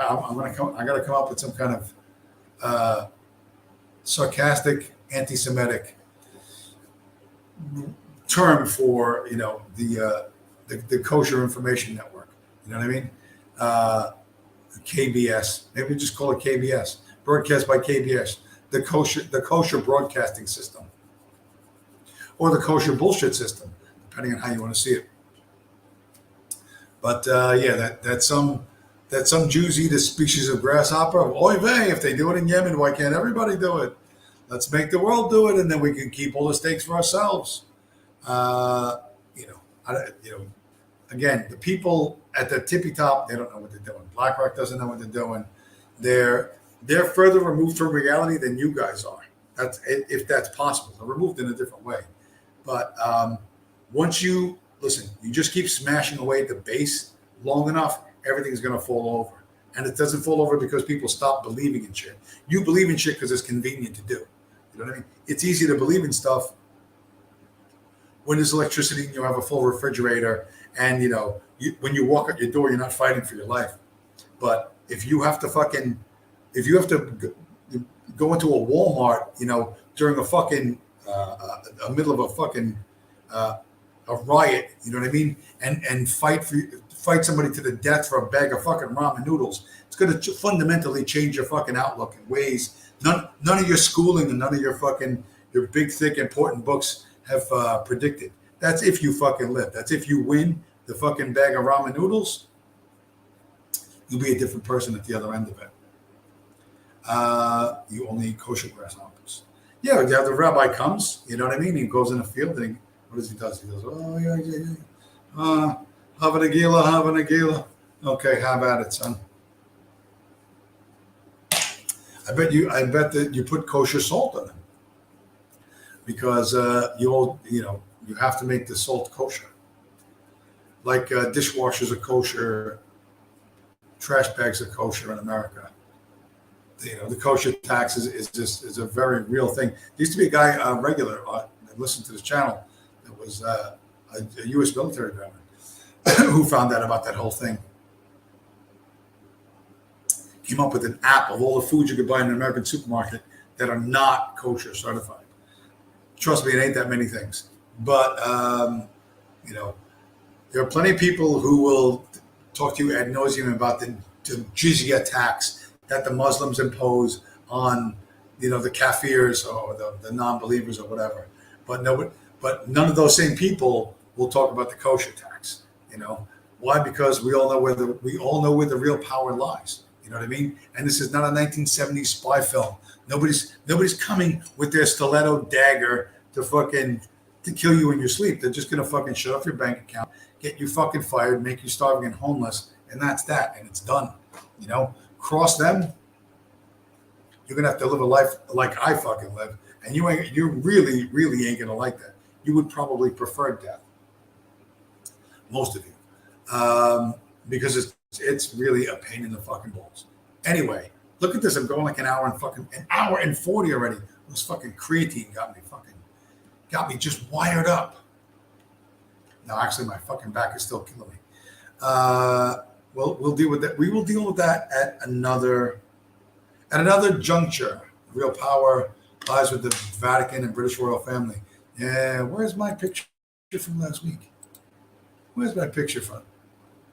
got to come up with some kind of sarcastic, anti-Semitic term for the kosher information network. You know what I mean? KBS. Maybe we just call it KBS. Broadcast by KBS. The kosher broadcasting system, or the kosher bullshit system, depending on how you want to see it. But that some Jews eat a species of grasshopper. Oy vey! If they do it in Yemen, why can't everybody do it? Let's make the world do it, and then we can keep all the steaks for ourselves. Again, the people at the tippy top, they don't know what they're doing. BlackRock doesn't know what they're doing. They're further removed from reality than you guys are. If that's possible. They're removed in a different way. But once you just keep smashing away at the base long enough, everything's going to fall over. And it doesn't fall over because people stop believing in shit. You believe in shit because it's convenient to do. You know what I mean? It's easy to believe in stuff when there's electricity and you have a full refrigerator, and when you walk out your door, you're not fighting for your life. But if you have to go into a Walmart, during a fucking a middle of a fucking a riot, you know what I mean, and fight somebody to the death for a bag of fucking ramen noodles, it's going to fundamentally change your fucking outlook in ways none of your schooling and none of your big, thick, important books have predicted. That's if you fucking live. That's if you win the fucking bag of ramen noodles. You'll be a different person at the other end of it. You only eat kosher grasshoppers. Yeah, the rabbi comes, you know what I mean? He goes in the field and what does he do? He goes, oh, yeah. Have a nagila. Okay, have at it, son. I bet that you put kosher salt on them because you have to make the salt kosher. Like dishwashers are kosher, trash bags are kosher in America. The kosher tax is a very real thing. There used to be a guy regular that listened to this channel that was a U.S. military veteran who found out about that whole thing. Came up with an app of all the foods you could buy in an American supermarket that are not kosher certified. Trust me, it ain't that many things. But, there are plenty of people who will talk to you ad nauseum about the jizya tax that the Muslims impose on, the kafirs or the non-believers or whatever. But none of those same people will talk about the kosher tax. Why? Because we all know where the real power lies. You know what I mean? And this is not a 1970s spy film. Nobody's coming with their stiletto dagger to kill you in your sleep. They're just gonna fucking shut off your bank account, get you fucking fired, make you starving and homeless, and that's that. And it's done. Cross them, you're gonna have to live a life like I fucking live, and you really, really ain't gonna like that. You would probably prefer death, most of you, because it's really a pain in the fucking balls. Anyway, look at this. I'm going like an hour and 40 already. This fucking creatine got me just wired up. No, actually, my fucking back is still killing me. We'll deal with that. We will deal with that at another juncture. Real power lies with the Vatican and British royal family. Yeah, where's my picture from last week? Where's my picture from?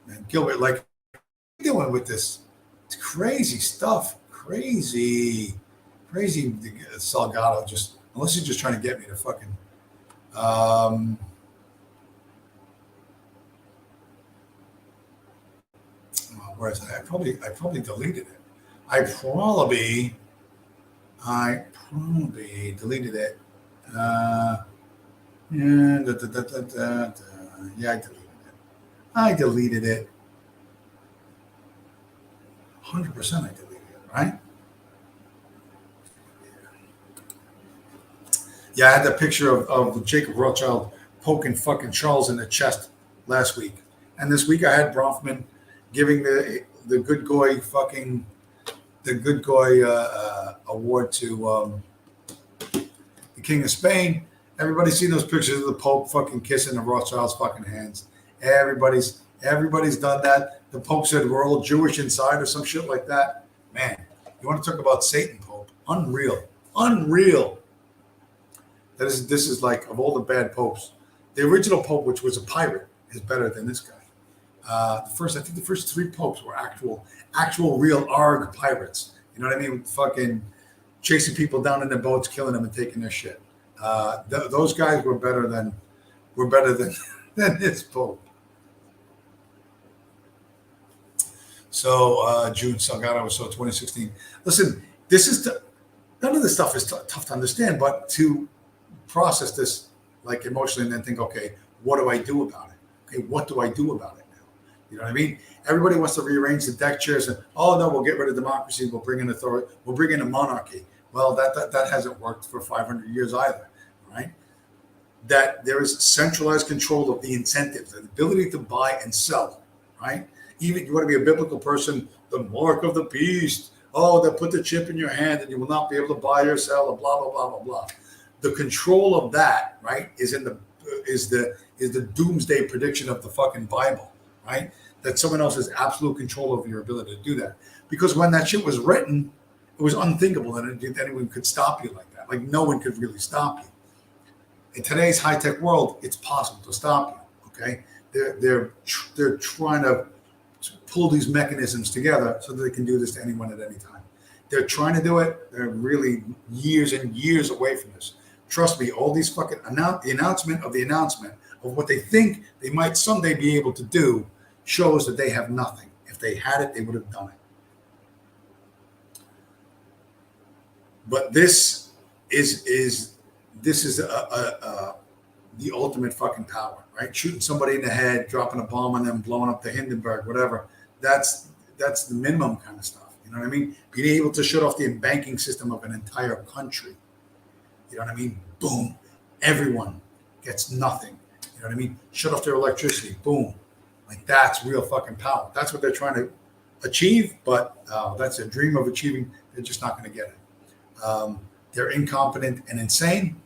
Man, Gilbert, what are you doing with this? It's crazy stuff. Crazy Salgado. Unless he's just trying to get me to fucking. Where is that? I probably deleted it. I probably deleted it. Yeah, I deleted it. 100% I deleted it, right? Yeah, I had the picture of Jacob Rothschild poking fucking Charles in the chest last week. And this week I had Bronfman giving the good guy award to the King of Spain. Everybody's seen those pictures of the Pope fucking kissing the Rothschild's fucking hands. Everybody's done that. The Pope said we're all Jewish inside or some shit like that. Man, you want to talk about Satan Pope? Unreal. This is like, of all the bad popes, the original Pope, which was a pirate, is better than this guy. I think the first three popes were actual real ARG pirates. You know what I mean? Fucking chasing people down in their boats, killing them and taking their shit. Those guys were better than this Pope. So June Salgado was 2016. Listen, none of this stuff is tough to understand, but to process this like emotionally and then think, okay, what do I do about it? Okay, what do I do about it now? You know what I mean? Everybody wants to rearrange the deck chairs and, oh no, we'll get rid of democracy, we'll bring in authority, we'll bring in a monarchy. Well, that hasn't worked for 500 years either, right? That there is centralized control of the incentives, the ability to buy and sell, right? Even you want to be a biblical person, the mark of the beast. Oh, they'll put the chip in your hand and you will not be able to buy or sell, and blah, blah, blah, blah, blah. The control of that, right, is the doomsday prediction of the fucking Bible, right? That someone else has absolute control over your ability to do that. Because when that shit was written, it was unthinkable that anyone could stop you like that. Like no one could really stop you. In today's high-tech world, it's possible to stop you, okay? They're trying to pull these mechanisms together so that they can do this to anyone at any time. They're trying to do it. They're really years and years away from this. Trust me, all these fucking the announcement of what they think they might someday be able to do shows that they have nothing. If they had it, they would have done it. But this is the ultimate fucking power, right? Shooting somebody in the head, dropping a bomb on them, blowing up the Hindenburg, whatever. That's the minimum kind of stuff. You know what I mean? Being able to shut off the banking system of an entire country. You know what I mean? Boom. Everyone gets nothing. You know what I mean? Shut off their electricity. Boom. Like that's real fucking power. That's what they're trying to achieve, but that's a dream of achieving. They're just not going to get it. They're incompetent and insane.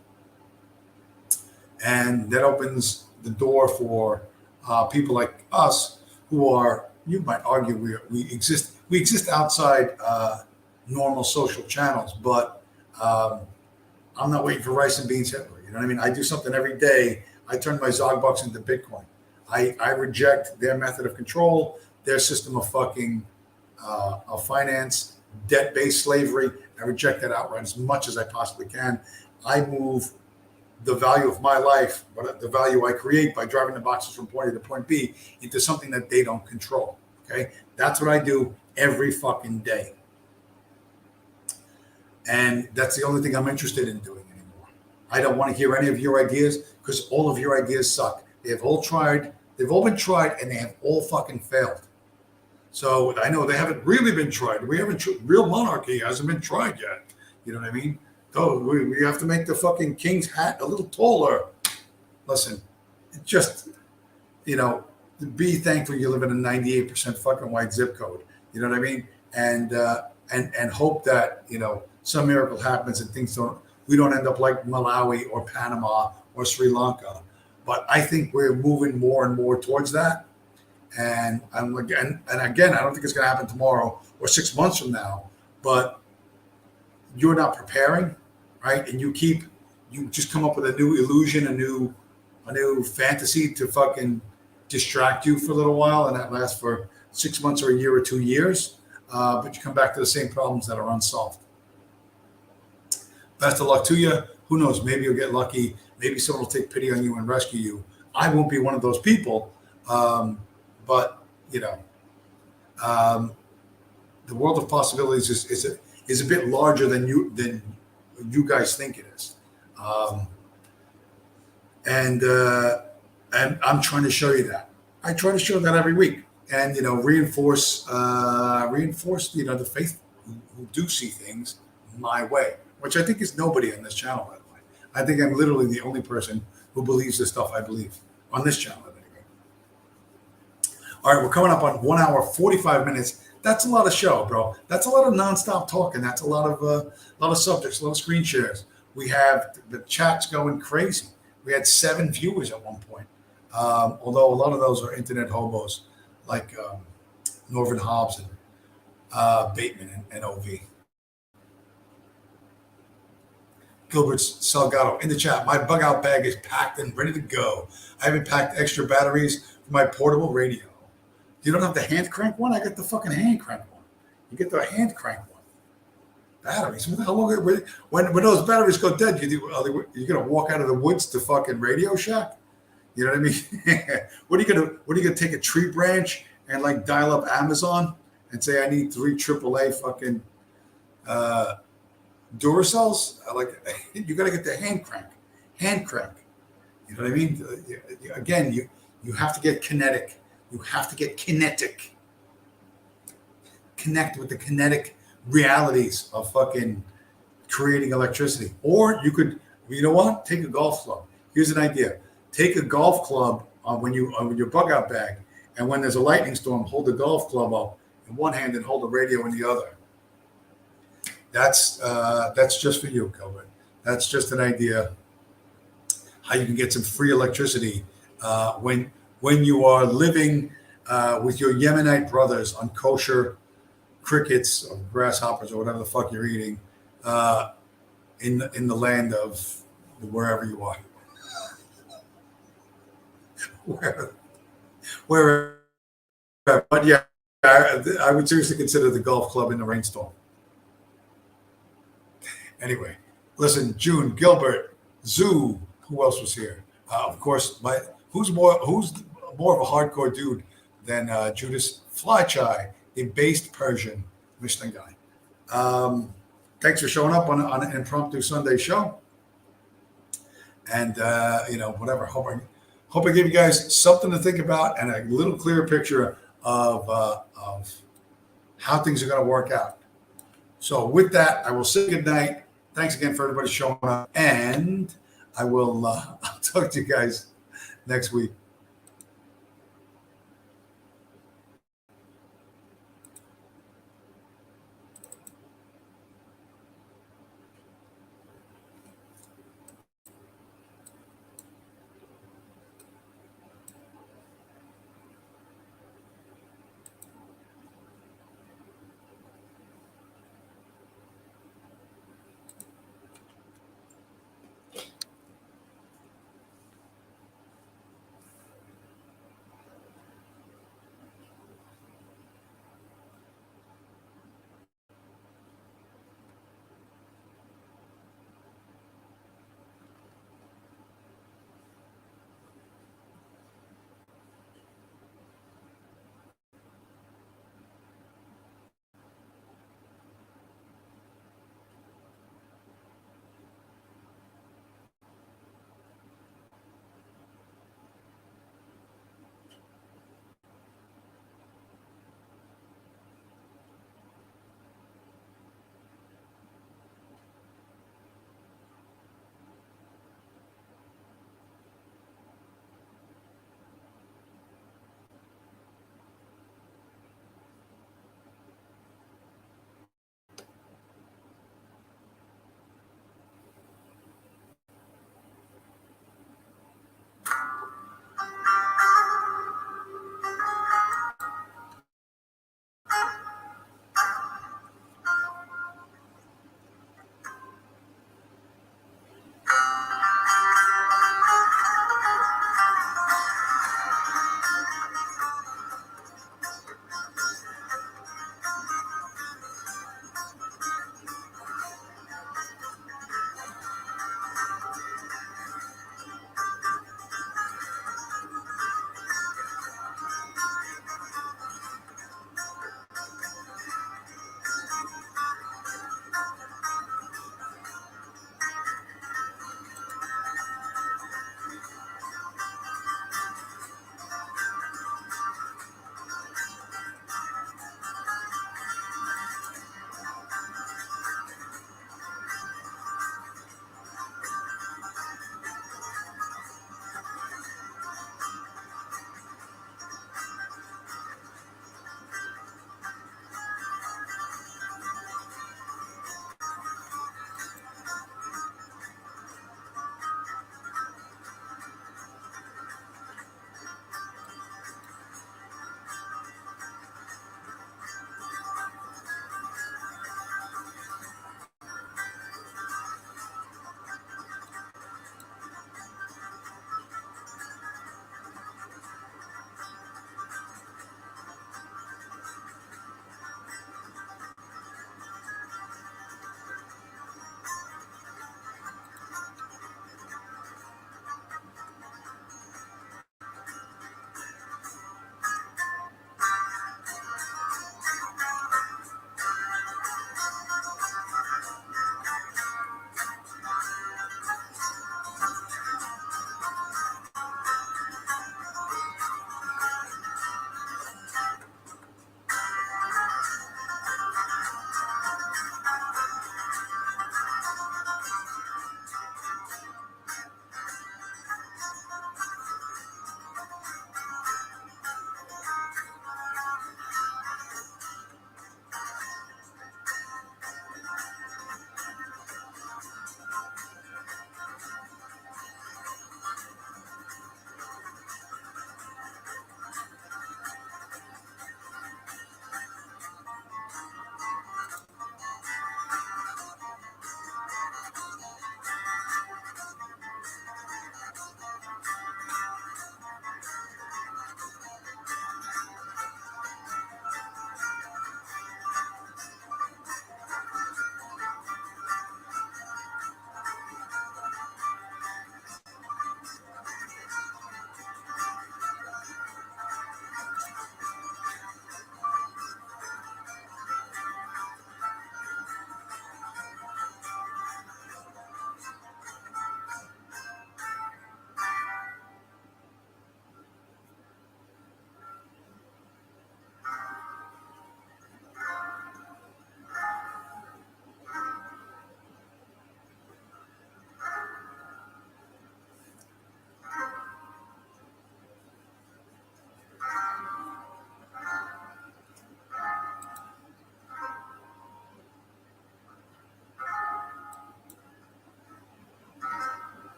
And that opens the door for people like us who are, you might argue, we exist outside normal social channels, but I'm not waiting for rice and beans Hitler. You know what I mean? I do something every day. I turn my Zog bucks into Bitcoin. I reject their method of control, their system of fucking of finance, debt-based slavery. I reject that outright as much as I possibly can. I move the value of my life, but the value I create by driving the boxes from point A to point B into something that they don't control. Okay, that's what I do every fucking day, and that's the only thing I'm interested in doing anymore. I don't want to hear any of your ideas because all of your ideas suck. They've all been tried, and they have all fucking failed. So I know they haven't really been tried. Real monarchy hasn't been tried yet. You know what I mean? Oh, we have to make the fucking king's hat a little taller. Listen, just, be thankful you live in a 98% fucking white zip code. You know what I mean? And hope that, some miracle happens and we don't end up like Malawi or Panama or Sri Lanka. But I think we're moving more and more towards that. And again, I don't think it's going to happen tomorrow or 6 months from now, but you're not preparing, right? And you just come up with a new illusion, a new fantasy to fucking distract you for a little while, and that lasts for 6 months or a year or 2 years. But you come back to the same problems that are unsolved. Best of luck to you. Who knows? Maybe you'll get lucky. Maybe someone will take pity on you and rescue you. I won't be one of those people. But the world of possibilities is a bit larger than you guys think it is. And I'm trying to show you that. I try to show that every week, and reinforce the faith who do see things my way, which I think is nobody on this channel, by the way. I think I'm literally the only person who believes the stuff I believe on this channel. All right, we're coming up on 1 hour, 45 minutes. That's a lot of show, bro. That's a lot of nonstop talking. That's a lot of subjects, a lot of screen shares. We have the chat's going crazy. We had 7 viewers at one point, although a lot of those are internet hobos like Norman Hobbs and Bateman and OV. Gilbert Salgado in the chat. My bug out bag is packed and ready to go. I haven't packed extra batteries for my portable radio. You don't have the hand crank one? I got the fucking hand crank one. You get the hand crank one. Batteries. How long? When those batteries go dead, you're gonna walk out of the woods to fucking Radio Shack? You know what I mean? What are you gonna take a tree branch and like dial up Amazon and say I need 3 AAA fucking Duracells? You gotta get the hand crank. You know what I mean? Again, you have to get kinetic. You have to get kinetic. Connect with the kinetic realities of fucking creating electricity. Or you could, take a golf club. Here's an idea. Take a golf club on your bug out bag, and when there's a lightning storm, hold the golf club up in one hand and hold the radio in the other. That's just for you, Gilbert. That's just an idea how you can get some free electricity when you are living with your Yemenite brothers on kosher crickets or grasshoppers or whatever the fuck you're eating in the land of wherever you are. Where, but yeah, I would seriously consider the golf club in the rainstorm. Anyway, listen, June, Gilbert, Zoo, who else was here? Of course, who's more of a hardcore dude then Judas Flychai, a based Persian Michelin guy. Thanks for showing up on an impromptu Sunday show. And, whatever. Hope I give you guys something to think about and a little clearer picture of how things are going to work out. So with that, I will say good night. Thanks again for everybody showing up. And I will I'll talk to you guys next week.